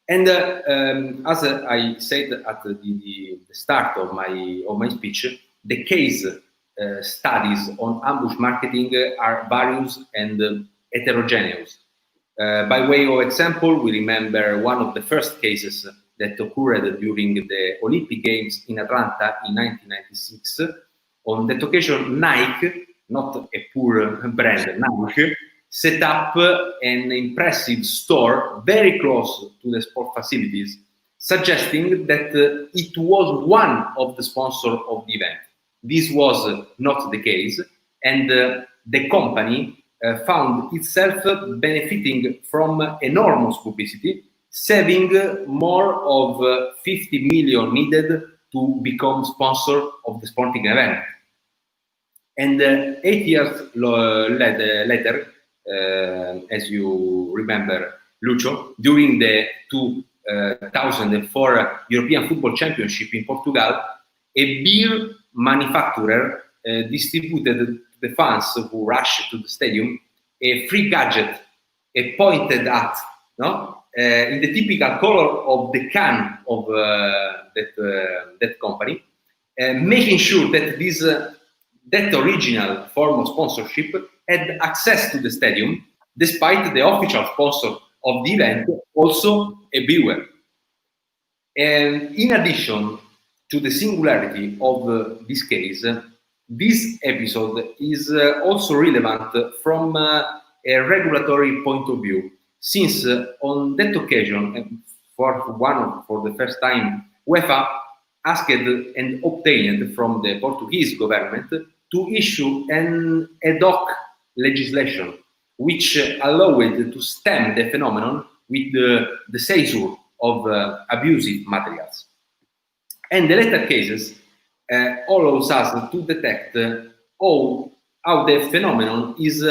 And as I said at the start of my speech, the case studies on ambush marketing are various and heterogeneous. By way of example, we remember one of the first cases that occurred during the Olympic Games in Atlanta in 1996. On that occasion, Nike, not a poor brand, Nike, set up an impressive store very close to the sport facilities, suggesting that it was one of the sponsors of the event. This was not the case, and the company found itself benefiting from enormous publicity, saving more of 50 million needed to become sponsor of the sporting event. And 8 years later, as you remember, Lucio, during the 2004 European Football Championship in Portugal, a beer manufacturer distributed to the fans who rushed to the stadium a free gadget, a pointed at, in the typical color of the can of that company, making sure that that original form of sponsorship had access to the stadium, despite the official sponsor of the event, also a beer. And in addition to the singularity of this case, this episode is also relevant from a regulatory point of view, since on that occasion, for the first time, UEFA asked and obtained from the Portuguese government to issue an ad hoc legislation which allowed to stem the phenomenon with the seizure of abusive materials. And the latter cases allows us to detect how the phenomenon is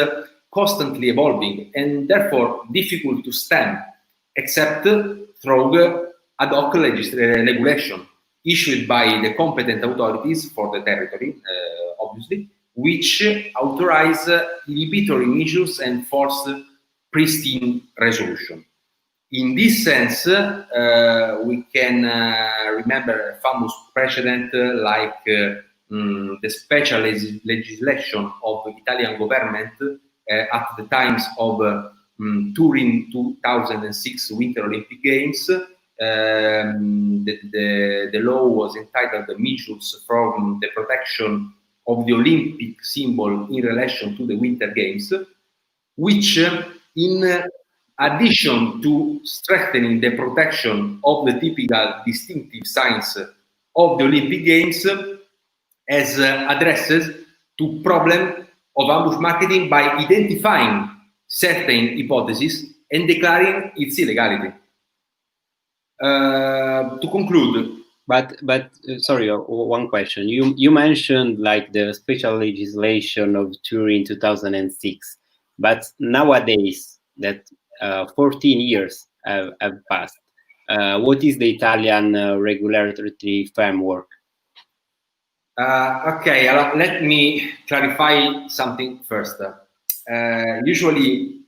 constantly evolving and therefore difficult to stem, except through ad hoc regulation issued by the competent authorities for the territory, obviously, which authorize inhibitory measures and force pristine resolution. In this sense, we can remember a famous precedent like the special legislation of the Italian government at the times of Turin 2006 Winter Olympic Games. The law was entitled "The Measures from the Protection of the Olympic Symbol in Relation to the Winter Games," which, in addition to strengthening the protection of the typical distinctive signs of the Olympic Games, has addresses to problem of ambush marketing by identifying certain hypotheses and declaring its illegality. To conclude, but sorry, one question. You mentioned like the special legislation of Turin 2006, but nowadays that 14 years have passed, what is the Italian regulatory framework? Okay, let me clarify something first. Usually,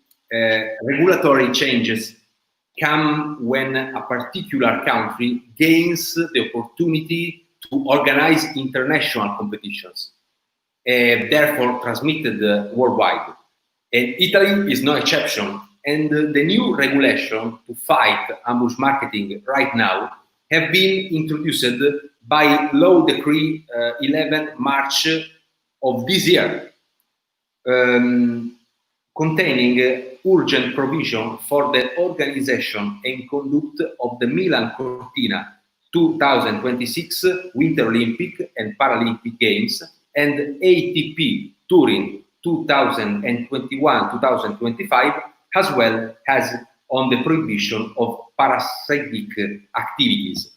regulatory changes come when a particular country gains the opportunity to organize international competitions, therefore transmitted worldwide. And Italy is no exception. And the new regulation to fight ambush marketing right now have been introduced by Law Decree 11 March of this year, containing urgent provision for the organization and conduct of the Milan Cortina 2026 Winter Olympic and Paralympic Games and ATP Turin 2021-2025, as well as on the prohibition of parasitic activities.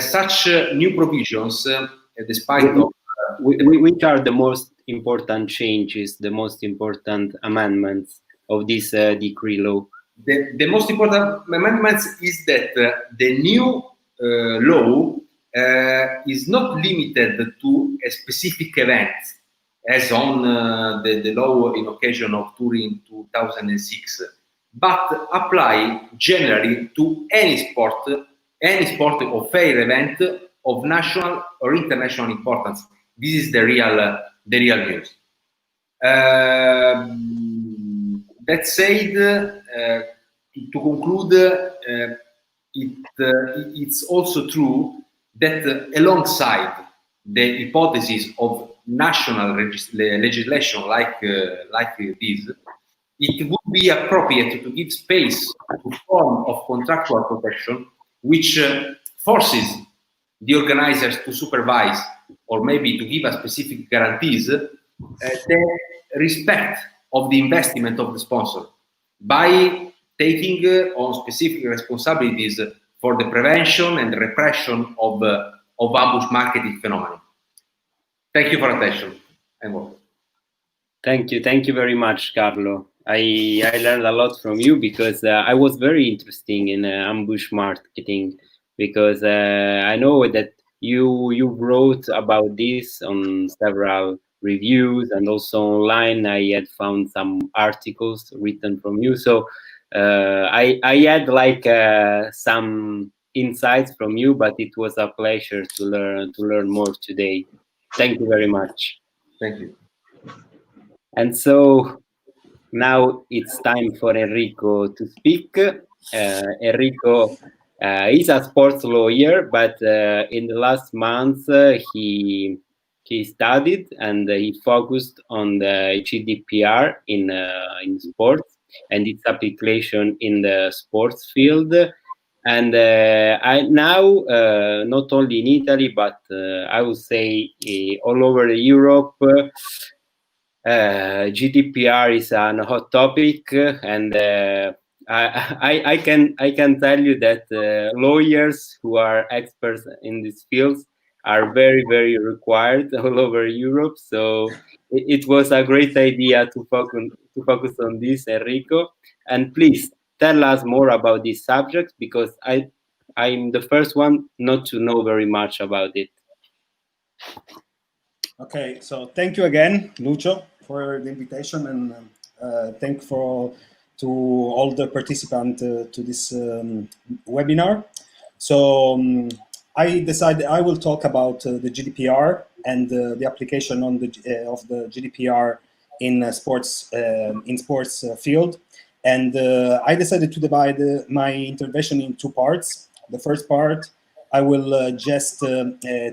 Such new provisions, despite which are the most important changes, the most important amendments of this decree law? The most important amendments is that the new law is not limited to a specific event, as on the law in occasion of Turin 2006, but apply generally to any sport or fair event of national or international importance. This is the real news. That said, to conclude, it's also true that alongside the hypothesis of national legislation like this, it would be appropriate to give space to form of contractual protection which forces the organizers to supervise or maybe to give a specific guarantees the respect of the investment of the sponsor by taking on specific responsibilities for the prevention and repression of ambush marketing phenomenon. Thank you for attention. And more. Thank you very much, Carlo. I learned a lot from you because I was very interested in ambush marketing because I know that you wrote about this on several reviews and also online. I had found some articles written from you, so I had like some insights from you, but it was a pleasure to learn more today. Thank you very much. Thank you. And so now it's time for Enrico to speak. Enrico is a sports lawyer, but in the last months he studied and he focused on the GDPR in sports and its application in the sports field. And I now not only in Italy, but I would say all over Europe. GDPR is a hot topic, and I can tell you that lawyers who are experts in these fields are very required all over Europe. So it was a great idea to focus on this, Enrico. And please tell us more about this subject because I'm the first one not to know very much about it. Okay, so thank you again, Lucio, for the invitation, and thank to all the participants to this webinar. So I decided I will talk about the GDPR and the application on of the GDPR in sports field, and I decided to divide my intervention in two parts. The first part, I will just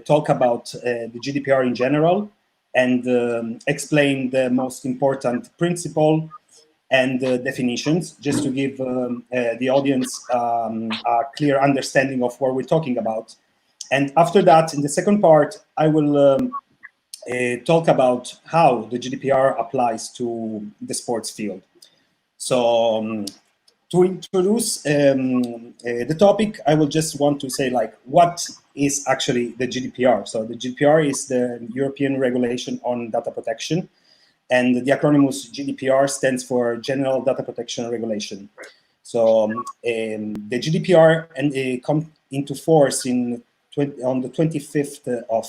talk about the GDPR in general and explain the most important principle and definitions, just to give the audience a clear understanding of what we're talking about. And after that, in the second part, I will talk about how the GDPR applies to the sports field. So to introduce the topic, I will just want to say, like, what is actually the GDPR? So the GDPR is the European Regulation on Data Protection, and the acronym GDPR stands for General Data Protection Regulation. So the GDPR come into force on the 25th of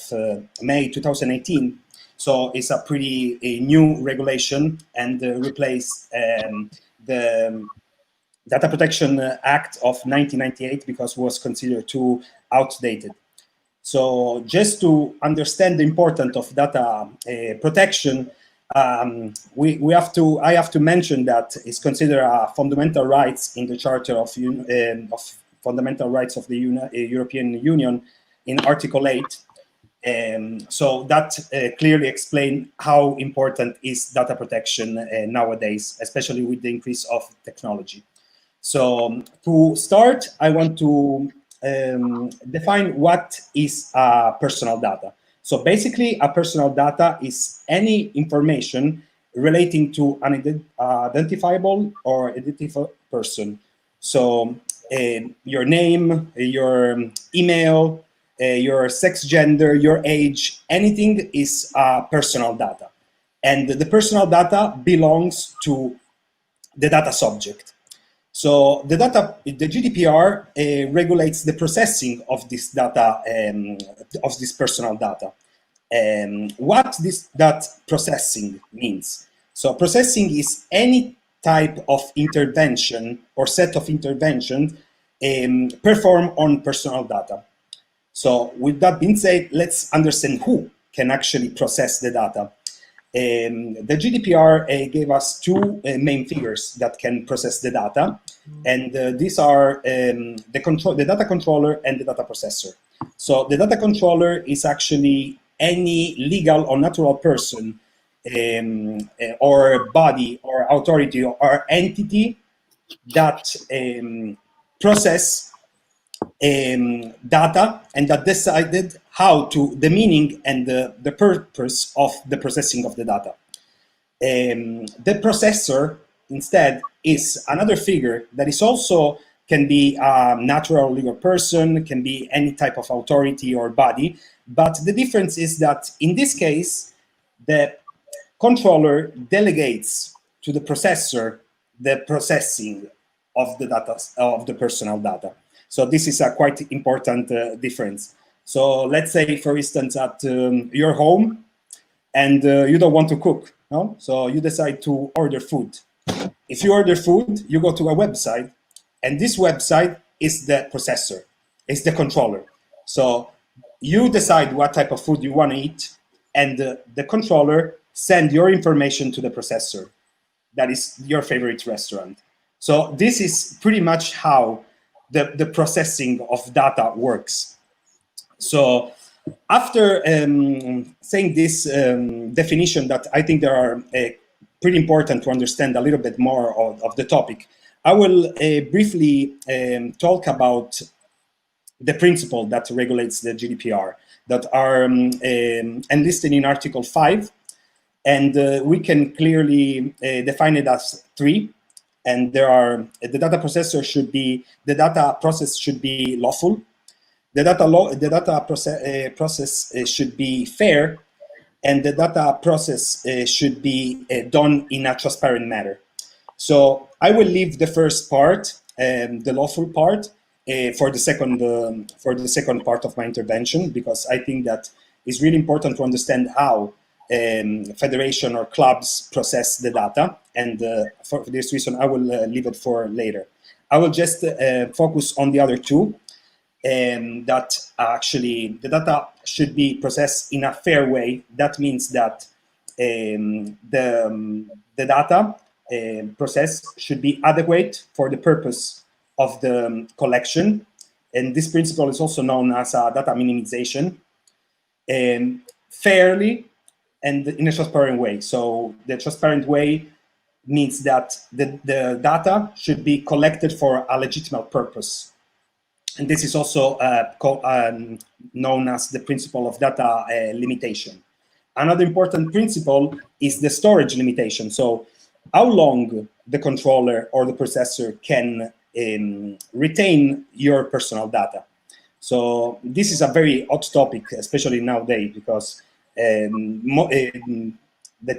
May 2018. So it's a pretty new regulation and replaced the Data Protection Act of 1998 because it was considered too outdated. So just to understand the importance of data protection, I have to mention that it's considered a fundamental rights in the Charter of Fundamental Rights of the European Union in Article 8. So that clearly explains how important is data protection nowadays, especially with the increase of technology. So to start, I want to define what is personal data. So basically, a personal data is any information relating to an identifiable or identifiable person. So your name, your email, your sex, gender, your age, anything is personal data. And the personal data belongs to the data subject. So the GDPR regulates the processing of this data, of this personal data. What that processing means. So processing is any type of intervention or set of interventions performed on personal data. So with that being said, let's understand who can actually process the data. The GDPR gave us two main figures that can process the data, and these are the data controller and the data processor. So the data controller is actually any legal or natural person or body or authority or entity that process data and that decided how to the meaning and the purpose of the processing of the data. The processor, instead, is another figure that is also can be a natural legal person, can be any type of authority or body. But the difference is that in this case, the controller delegates to the processor the processing of the data, of the personal data. So this is a quite important difference. So let's say, for instance, at your home, and you don't want to cook, no? So you decide to order food. If you order food, you go to a website, and this website is the processor, is the controller. So you decide what type of food you want to eat, and the controller send your information to the processor. That is your favorite restaurant. So this is pretty much how the processing of data works. So after saying this definition that I think there are pretty important to understand a little bit more of the topic, I will briefly talk about the principle that regulates the GDPR that are enlisted in Article 5. And we can clearly define it as 3. And there are, the data process should be lawful. The data process should be fair, and the data process should be done in a transparent manner. So I will leave the first part, the lawful part, for the second part of my intervention, because I think that it's really important to understand how federation or clubs process the data, and for this reason I will leave it for later. I will just focus on the other two, that actually the data should be processed in a fair way. That means that the data process should be adequate for the purpose of the collection, and this principle is also known as data minimization, fairly and in a transparent way. So the transparent way means that the data should be collected for a legitimate purpose. And this is also known as the principle of data limitation. Another important principle is the storage limitation. So how long the controller or the processor can retain your personal data. So this is a very hot topic, especially nowadays, because the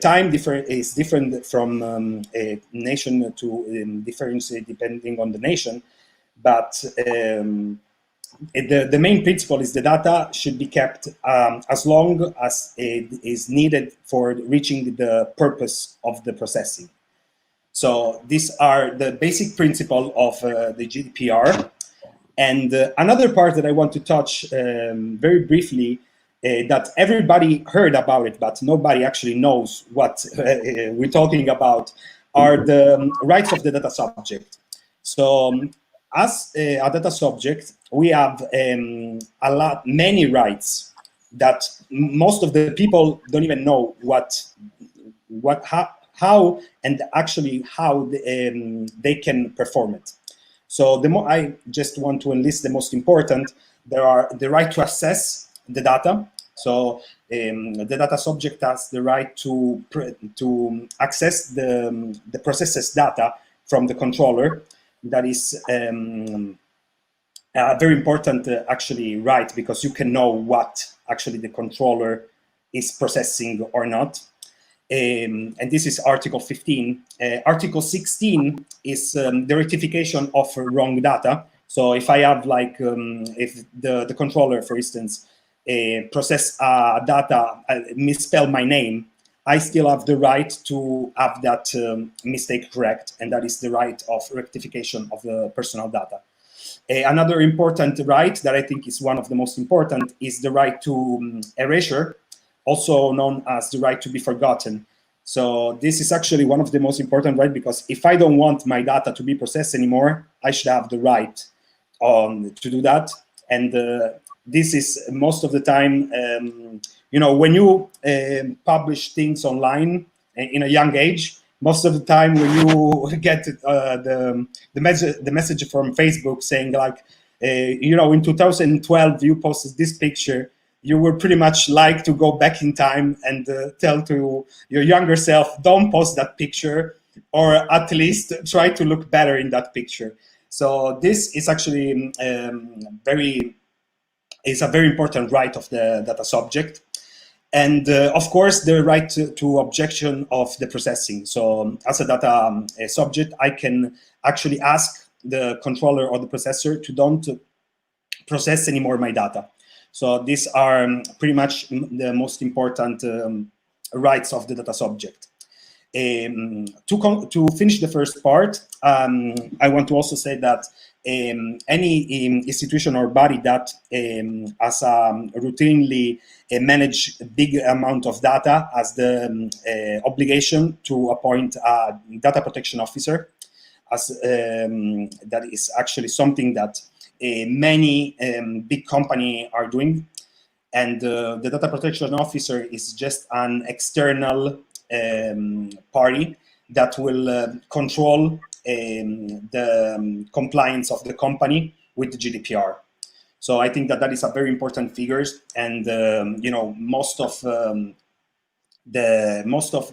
time is different from nation to difference depending on the nation. But the main principle is the data should be kept as long as it is needed for reaching the purpose of the processing. So these are the basic principle of the GDPR. And another part that I want to touch very briefly, that everybody heard about it, but nobody actually knows what we're talking about, are the rights of the data subject. So as a data subject, we have many rights that most of the people don't even know how and actually how they can perform it. So I just want to enlist the most important. There are the right to access the data. So the data subject has the right to access the processes data from the controller. That is a very important actually right, because you can know what actually the controller is processing or not. And this is Article 15. Article 16 is the rectification of wrong data. So if I have if the controller, for instance, process data, misspell my name, I still have the right to have that mistake correct, and that is the right of rectification of the personal data. Another important right that I think is one of the most important is the right to erasure, also known as the right to be forgotten. So this is actually one of the most important rights, because if I don't want my data to be processed anymore, I should have the right to do that. And this is most of the time, when you publish things online in a young age, most of the time when you get the message from Facebook saying in 2012 you posted this picture, you would pretty much like to go back in time and tell to your younger self, don't post that picture, or at least try to look better in that picture. So this is actually is a very important right of the data subject. And of course, the right to objection of the processing. So as a data subject, I can actually ask the controller or the processor to don't process anymore my data. So these are pretty much the most important rights of the data subject. To finish the first part, I want to also say that any institution or body that as routinely manage a big amount of data has the obligation to appoint a data protection officer, as that is actually something that many big companies are doing. And the data protection officer is just an external party that will control the compliance of the company with the GDPR. So I think that that is a very important figure, and most of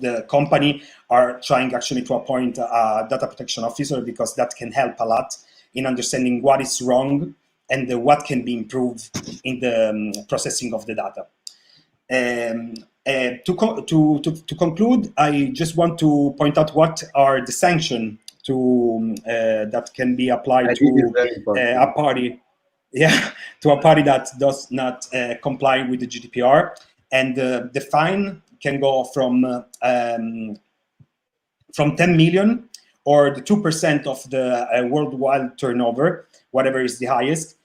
the company are trying actually to appoint a data protection officer, because that can help a lot in understanding what is wrong and what can be improved in the processing of the data. To conclude, I just want to point out what are the sanctions that can be applied to a party, to a party that does not comply with the GDPR, and the fine can go from 10 million, or the 2% of the worldwide turnover, whatever is the highest,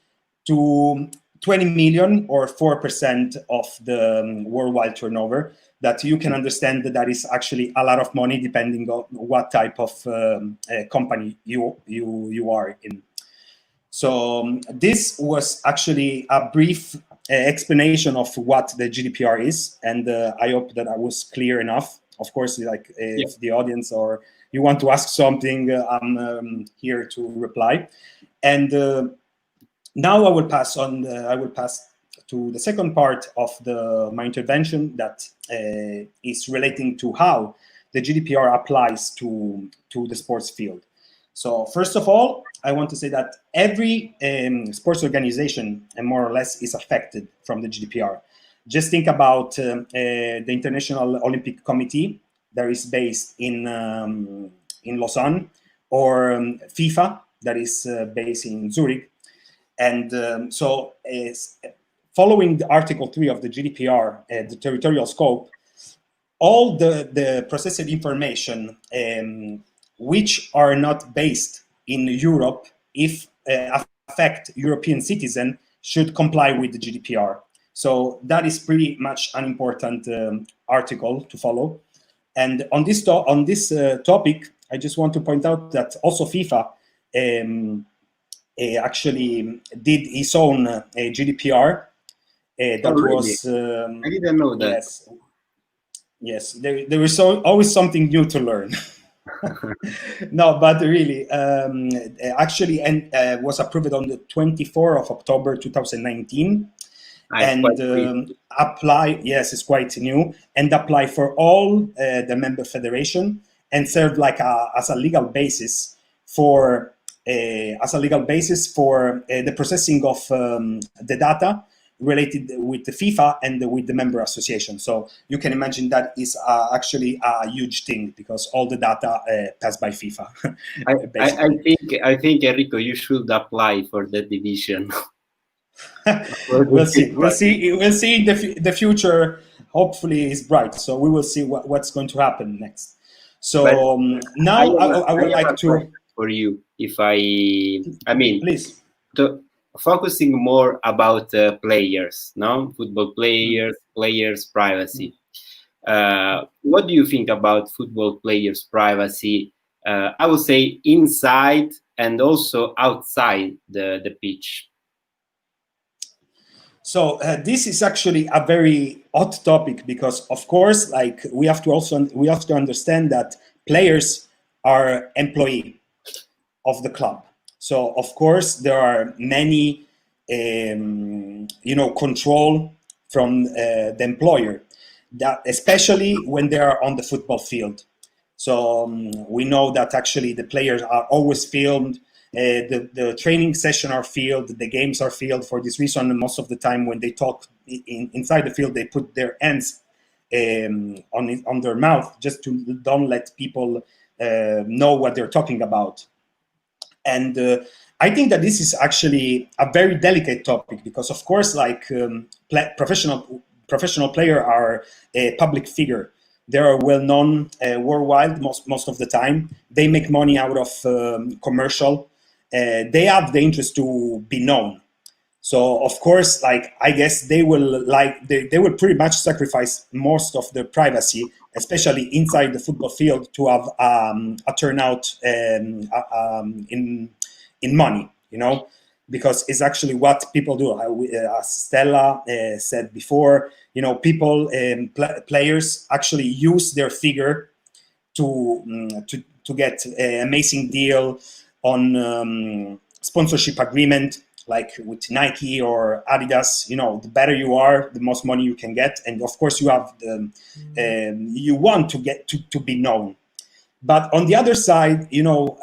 to 20 million, or 4% of the worldwide turnover. That you can understand that that is actually a lot of money, depending on what type of company you are in. So this was actually a brief explanation of what the GDPR is, and I hope that I was clear enough. Of course, if the audience or you want to ask something, I'm here to reply. And now I will pass on. I will pass to the second part of my intervention, that is relating to how the GDPR applies to the sports field. So first of all, I want to say that every sports organization, more or less, is affected from the GDPR. Just think about the International Olympic Committee that is based in Lausanne, or FIFA that is based in Zurich. And so following the Article 3 of the GDPR, the territorial scope, all the processed information which are not based in Europe, if affect European citizens, should comply with the GDPR. So that is pretty much an important article to follow. And on this topic, I just want to point out that also FIFA actually did his own GDPR. That really? was I didn't know that. Yes, there is always something new to learn. No, but really, actually, was approved on the 24th of October 2019, and apply. Yes, it's quite new, and apply for all the member federation, and serve like as a legal basis for the processing of the data related with the FIFA and with the member association. So you can imagine that is actually a huge thing, because all the data passed by FIFA. I think Enrico, you should apply for that division. We'll see. We'll see. The future hopefully is bright. So we will see what's going to happen next. So now I would like to for you, if I mean, please. Focusing more about players, no? Football players' privacy. What do you think about football players' privacy? I would say inside and also outside the pitch. So this is actually a very hot topic, because of course, like we have to understand that players are employee of the club. So of course there are many, control from the employer, that especially when they are on the football field. So we know that actually the players are always filmed, the training session are filmed, the games are filmed. For this reason, most of the time when they talk inside the field, they put their hands on their mouth just to don't let people know what they're talking about. And I think that this is actually a very delicate topic because, of course, like professional players are a public figure. They are well known worldwide most of the time. They make money out of commercial. They have the interest to be known. So of course, like I guess they will they will pretty much sacrifice most of their privacy, especially inside the football field, to have a turnout in money, you know, because it's actually what people do. As Stella said before, you know, people players actually use their figure to get an amazing deal on sponsorship agreement, like with Nike or Adidas. You know, the better you are, the most money you can get, and of course you have you want to get to be known. But on the other side, you know,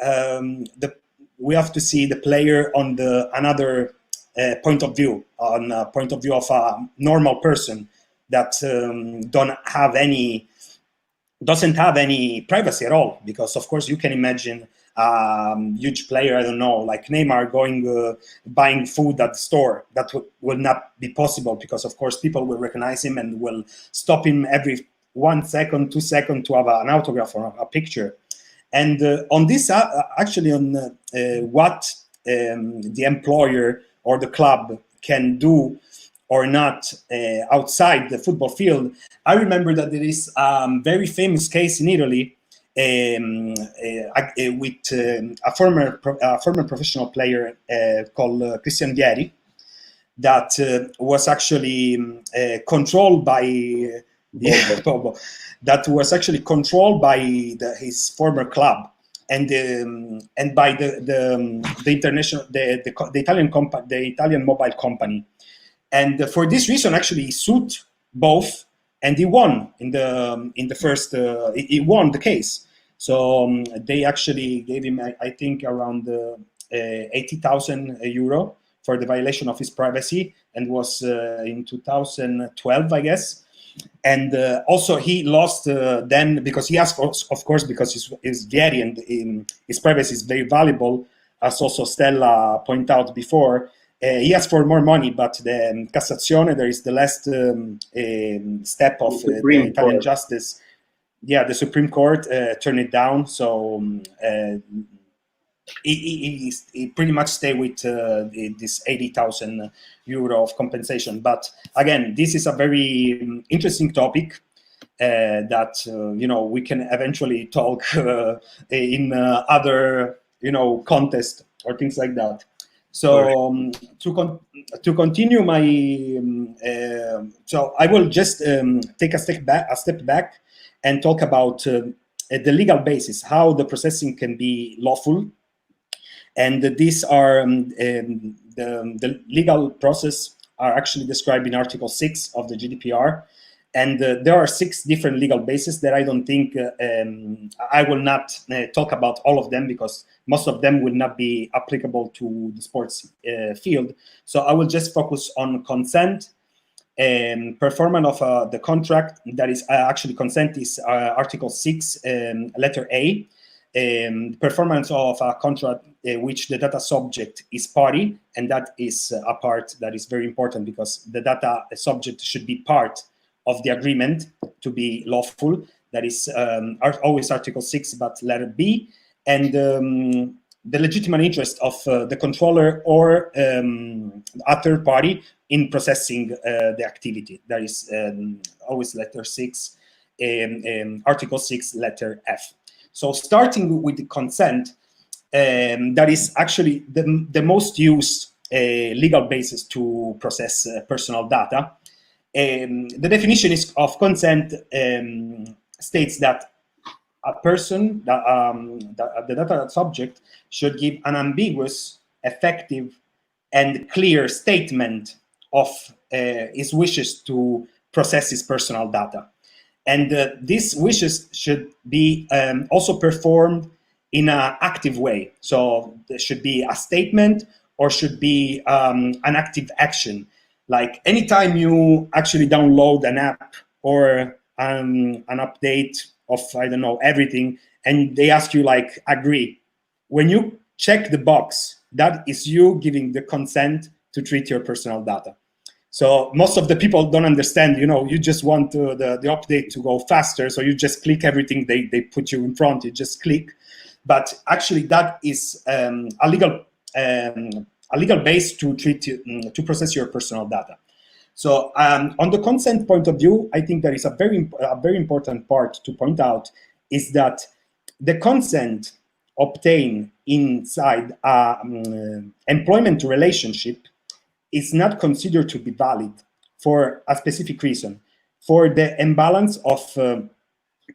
we have to see the player on the another point of view, on a point of view of a normal person that doesn't have any privacy at all, because of course you can imagine huge player, I don't know, like Neymar going buying food at the store. That will not be possible, because of course people will recognize him and will stop him every 1 second, 2 seconds to have an autograph or a picture. And on this, actually on what the employer or the club can do or not outside the football field, I remember that there is a very famous case in Italy with a former professional player called Christian Vieri, that was actually controlled by Bobo, that was actually controlled by his former club and by the international the Italian mobile company. And for this reason, actually, he sued both, and he won in the first. He won the case. So they actually gave him, I think, around 80,000 euro for the violation of his privacy, and was in 2012, I guess. And also he lost then, because he asked, of course, because he's Vieri and his privacy is very valuable, as also Stella pointed out before. He asked for more money, but the Cassazione, there is the last step of the Italian justice. Yeah, the Supreme Court turned it down. So he pretty much stayed with this 80,000 euro of compensation. But again, this is a very interesting topic that you know, we can eventually talk in other, you know, contest or things like that. So to continue my so I will just take a step back and talk about the legal basis, how the processing can be lawful. And these are the legal process are actually described in Article 6 of the GDPR. And there are 6 different legal bases that I don't think I will not talk about all of them, because most of them will not be applicable to the sports field. So I will just focus on consent and performance of the contract. That is actually consent is Article 6, letter A. Performance of a contract which the data subject is party, and that is a part that is very important, because the data subject should be part of the agreement to be lawful. That is always Article 6, but letter B. And the legitimate interest of the controller or a third party in processing the activity. That is always letter 6, Article 6, letter F. So starting with the consent, that is actually the most used legal basis to process personal data. The definition of consent states that a person, the data subject, should give an ambiguous, effective, and clear statement of his wishes to process his personal data. And these wishes should be also performed in an active way. So there should be a statement or should be an active action. Like anytime you actually download an app or an update of, I don't know, everything, and they ask you like, agree. When you check the box, that is you giving the consent to treat your personal data. So most of the people don't understand, you just want the update to go faster. So you just click everything they put you in front, you just click. But actually that is a legal base to treat to process your personal data. So on the consent point of view, I think there is a very important part to point out is that the consent obtained inside employment relationship is not considered to be valid for a specific reason, for the imbalance of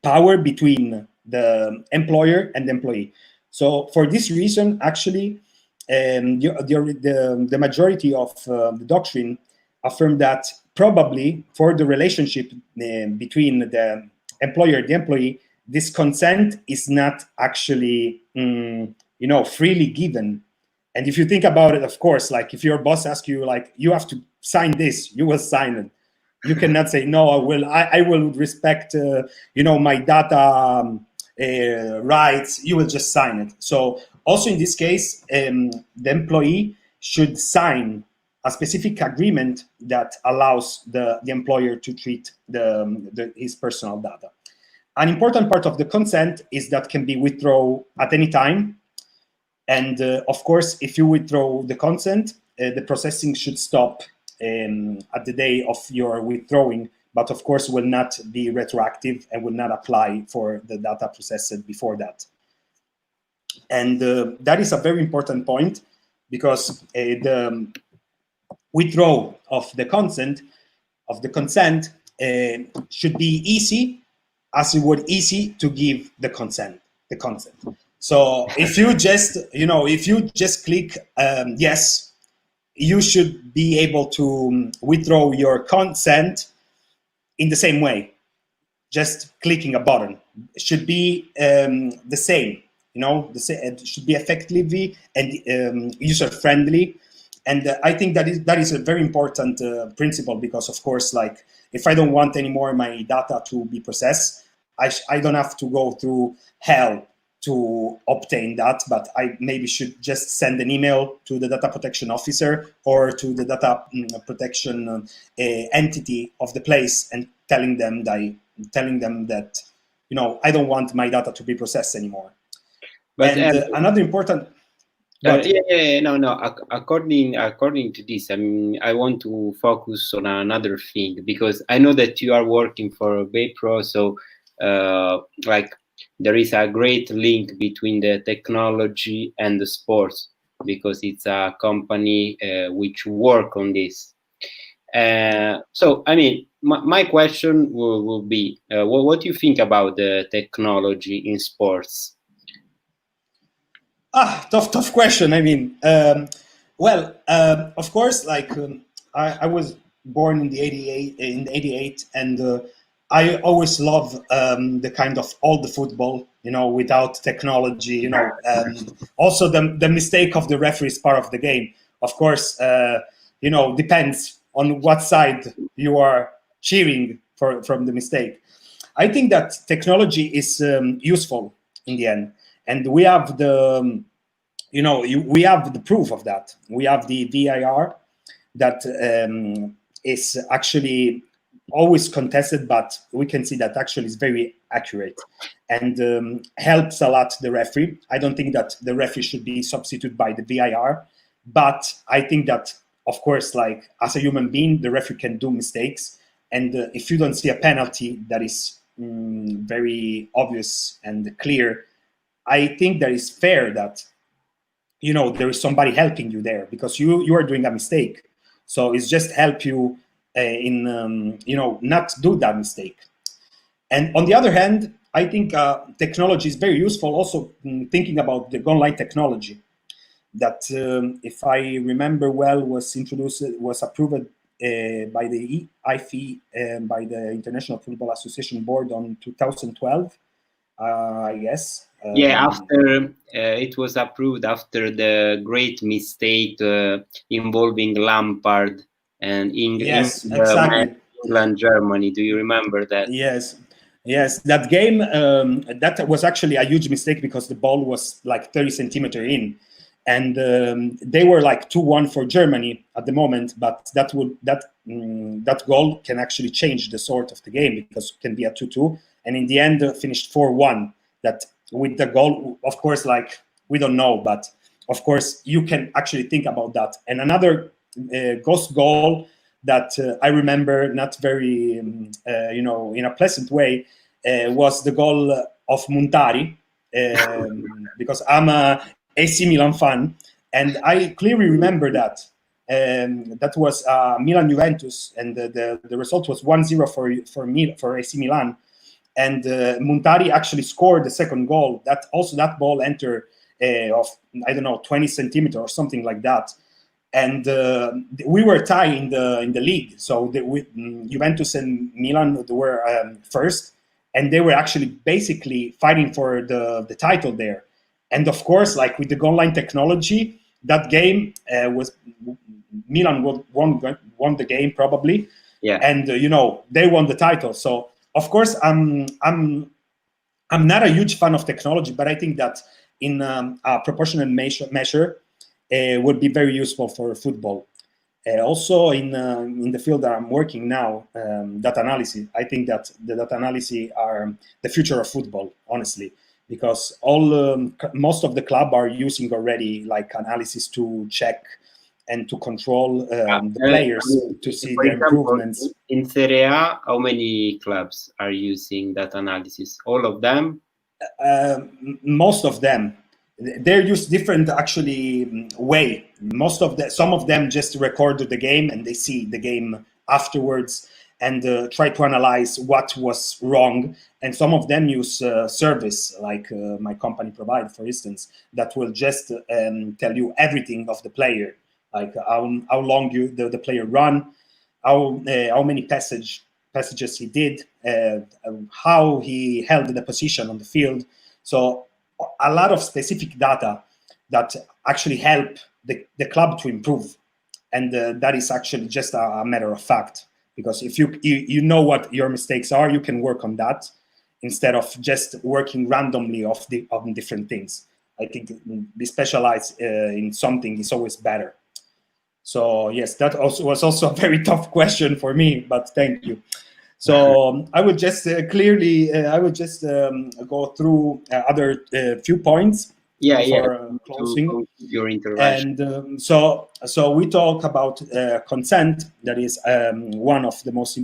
power between the employer and the employee. So for this reason, actually, the majority of the doctrine affirm that probably for the relationship between the employer and the employee, this consent is not actually, freely given. And if you think about it, of course, like if your boss asks you, like, you have to sign this, you will sign it. You cannot say, no, I will respect, my data rights. You will just sign it. So also in this case, the employee should sign a specific agreement that allows the employer to treat his personal data. An important part of the consent is that can be withdrawn at any time. And of course, if you withdraw the consent, the processing should stop at the day of your withdrawing, but of course will not be retroactive and will not apply for the data processed before that. And that is a very important point because the withdrawal of the consent should be easy as it would easy to give the consent. So if you just click yes, you should be able to withdraw your consent in the same way. Just clicking a button. It should be the same. It should be effectively and user-friendly. And I think that is a very important principle because, of course, like if I don't want anymore my data to be processed, I don't have to go through hell to obtain that, but I maybe should just send an email to the data protection officer or to the data protection entity of the place and telling them that I don't want my data to be processed anymore. But another important. According to this, I want to focus on another thing because I know that you are working for Baypro, so there is a great link between the technology and the sports because it's a company which work on this. So, my question will be, what do you think about the technology in sports? Tough question. Of course, I was born in the 88, and I always love the kind of old football, without technology, also the mistake of the referee is part of the game. Of course, depends on what side you are cheering from the mistake. I think that technology is useful in the end. And we have we have the proof of that. We have the VAR that is actually always contested, but we can see that actually is very accurate and helps a lot the referee. I don't think that the referee should be substituted by the VAR, but I think that, of course, like as a human being, the referee can do mistakes. And if you don't see a penalty that is very obvious and clear, I think that is fair that, there is somebody helping you there because you are doing a mistake. So it's just help you in, not do that mistake. And on the other hand, I think technology is very useful also thinking about the online technology that, if I remember well, was approved by the IFE and by the International Football Association Board on 2012, I guess. Yeah, after it was approved after the great mistake involving Lampard and yes, exactly. England, Germany. Do you remember that? Yes, yes. That game, that was actually a huge mistake because the ball was like 30 centimeters in, and they were like 2-1 for Germany at the moment. But that goal can actually change the sort of the game because it can be a 2-2, and in the end finished 4-1. That with the goal, of course, like we don't know, but of course you can actually think about that. And another ghost goal that I remember not very, in a pleasant way, was the goal of Montari, because I'm a AC Milan fan, and I clearly remember that. That was Milan Juventus, and the result was 1-0 for AC Milan, and Montari actually scored the second goal. That ball entered of, I don't know, 20 centimeters or something like that. And we were tied in the league. So Juventus and Milan were first, and they were actually basically fighting for the title there. And of course, like with the goal line technology, that game was Milan won the game probably. Yeah. And they won the title. So of course, I'm not a huge fan of technology, but I think that in a proportionate measure. Would be very useful for football. Also, in the field that I'm working now, data analysis, I think that the data analysis are the future of football, honestly, because most of the club are using already like analysis to check and to control the players to see their improvements. In Serie A, how many clubs are using data analysis? All of them? Most of them. They're used different actually way. Some of them just record the game and they see the game afterwards and try to analyze what was wrong. And some of them use service like my company provide, for instance, that will just tell you everything of the player, like how long the player run, how many passages he did, how he held the position on the field. So a lot of specific data that actually help the club to improve, and that is actually just a matter of fact, because if you know what your mistakes are, you can work on that instead of just working randomly on different things. I think be specialized in something is always better. So yes, that was also a very tough question for me, but thank you. So I would just go through other few points before closing. Your intervention. And so we talk about consent. That is one of the most,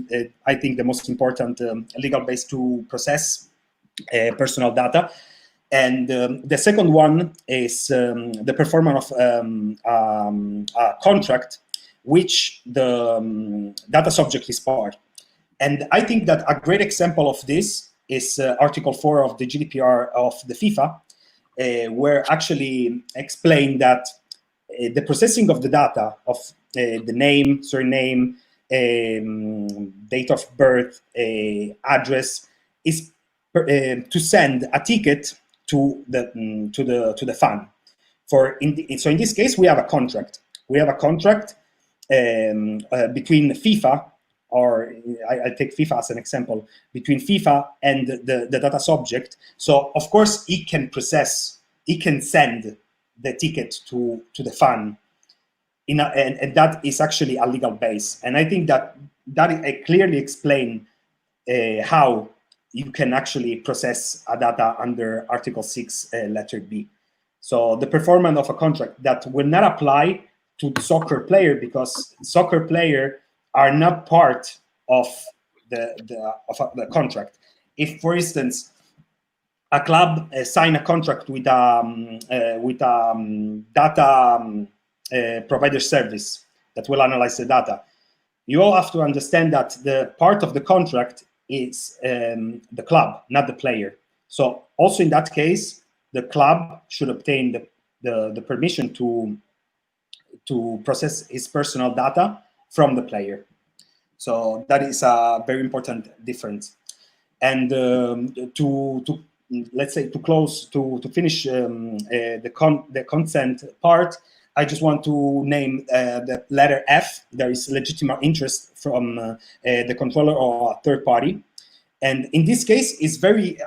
I think, the most important legal base to process personal data. And the second one is the performance of a contract, which the data subject is part. And I think that a great example of this is Article 4 of the Gdpr of the FIFA, where actually explain that the processing of the data of the name, surname, date of birth, address is to send a ticket to the fan. So in this case, we have a contract. We have a contract between FIFA, or I take FIFA as an example, between FIFA and the data subject. So of course it can send the ticket to the fan, and that is actually a legal base. And I think that clearly explains how you can actually process a data under Article 6, letter B. So the performance of a contract that will not apply to the soccer player, because soccer player are not part of the contract. If, for instance, a club sign a contract with a data provider service that will analyze the data, you all have to understand that the part of the contract is the club, not the player. So also in that case, the club should obtain the permission to process his personal data from the player. So that is a very important difference. And let's say to finish the consent part, I just want to name the letter F. There is legitimate interest from the controller or a third party. And in this case,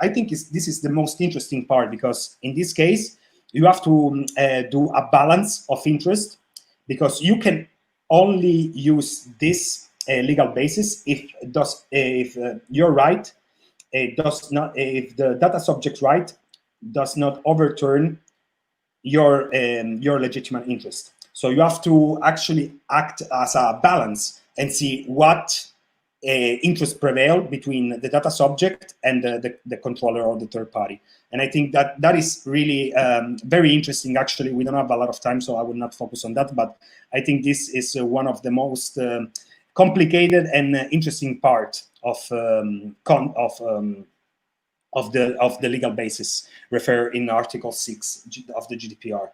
I think this is the most interesting part, because in this case, you have to do a balance of interest, because you can only use this legal basis if your right does not, if the data subject right does not overturn your legitimate interest. So you have to actually act as a balance and see what interest prevail between the data subject and the controller or the third party. And I think that is really very interesting. Actually, we don't have a lot of time, so I will not focus on that. But I think this is one of the most complicated and interesting part of the legal basis referred in Article 6 of the GDPR.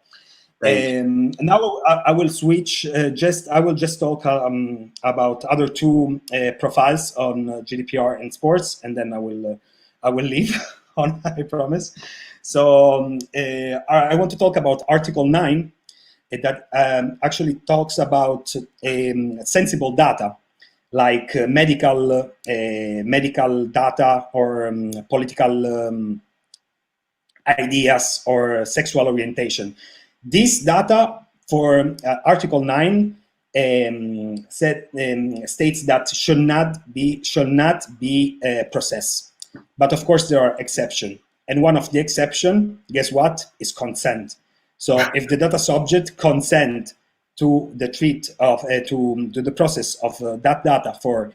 Now I will switch. I will just talk about other two profiles on GDPR and sports, and then I will leave on. I promise. So I want to talk about Article 9, that actually talks about sensible data, like medical data or political ideas or sexual orientation. This data for Article 9 states that should not be processed. But of course, there are exceptions. And one of the exceptions, guess what, is consent. So if the data subject consent to the to the process of that data for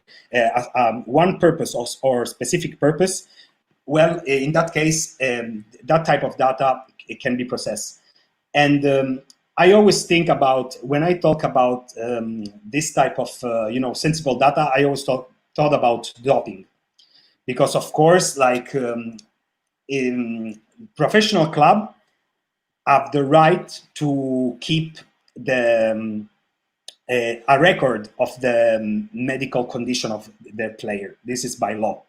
one purpose or specific purpose, well, in that case, that type of data, it can be processed. And I always think about, when I talk about this type of sensible data, I always thought about doping, because of course, like in professional club, have the right to keep a record of the medical condition of the player. This is by law,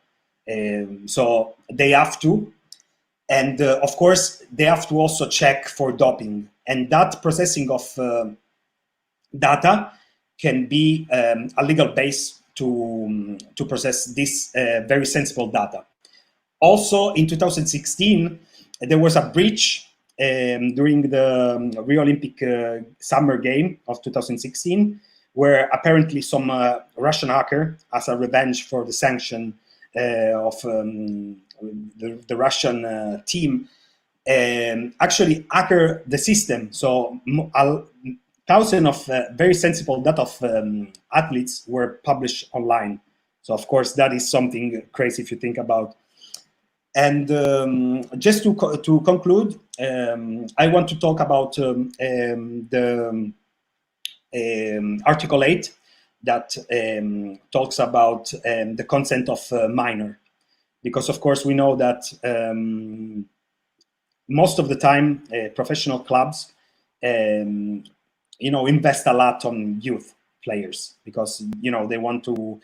so they have to. And of course, they have to also check for doping. And that processing of data can be a legal base to process this very sensible data. Also, in 2016, there was a breach during the Rio Olympic Summer Game of 2016, where apparently some Russian hacker, as a revenge for the sanction of the Russian team, actually hacker the system. So thousands of very sensible data of athletes were published online. So of course that is something crazy if you think about. And just to conclude, I want to talk about the Article 8 that talks about the consent of minor. Because of course we know that most of the time professional clubs, invest a lot on youth players, because they want to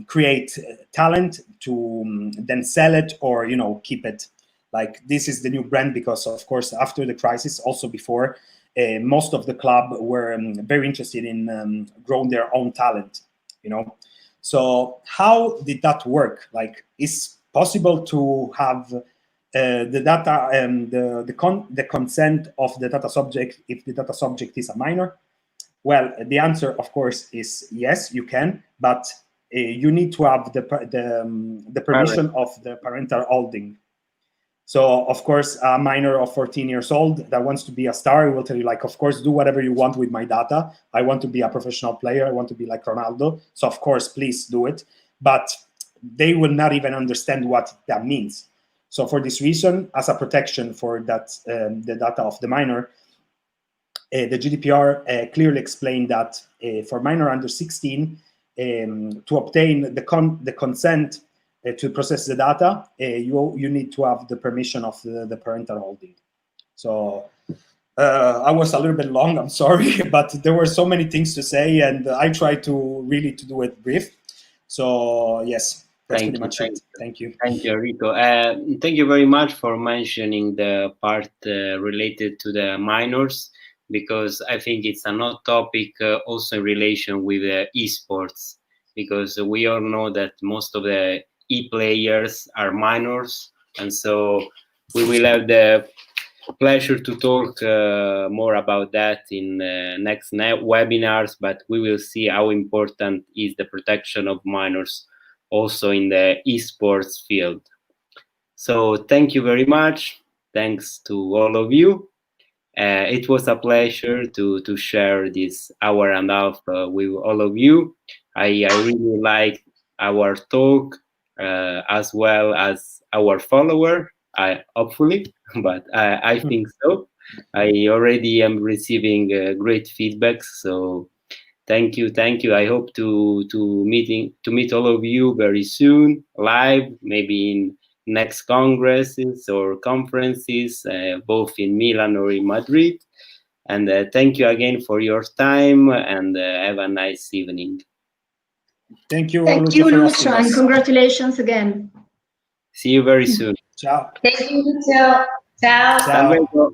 create talent to then sell it or keep it. Like, this is the new brand, because of course after the crisis, also before, most of the club were very interested in growing their own talent. So how did that work? Like, is possible to have the data and the consent of the data subject if the data subject is a minor? Well, the answer, of course, is yes, you can, but you need to have the permission of the parental holding. So, of course, a minor of 14 years old that wants to be a star will tell you, like, of course, do whatever you want with my data. I want to be a professional player. I want to be like Ronaldo. So, of course, please do it. But they will not even understand what that means. So, for this reason, as a protection for that, the data of the minor, the GDPR clearly explained that for minor under 16, to obtain the consent to process the data, you need to have the permission of the parental holding. So I was a little bit long, I'm sorry, but there were so many things to say, and I tried to really to do it brief. So yes, that's pretty much it. Thank you. Thank you, Enrico. Thank you very much for mentioning the part related to the minors, because I think it's a hot topic also in relation with esports, because we all know that most of the e-players are minors, and so we will have the pleasure to talk more about that in next webinars, but we will see how important is the protection of minors also in the esports field. So thank you very much. Thanks to all of you. It was a pleasure to share this hour and a half with all of you. I really liked our talk as well as our follower. Hopefully, but I think so. I already am receiving great feedback. So thank you. I hope to meet all of you very soon, live, maybe in next congresses or conferences, both in Milan or in Madrid. And thank you again for your time, and have a nice evening. Thank you, Thank you, Lucio, and congratulations again. See you very soon. Ciao. Thank you, Lucio. Ciao. Ciao.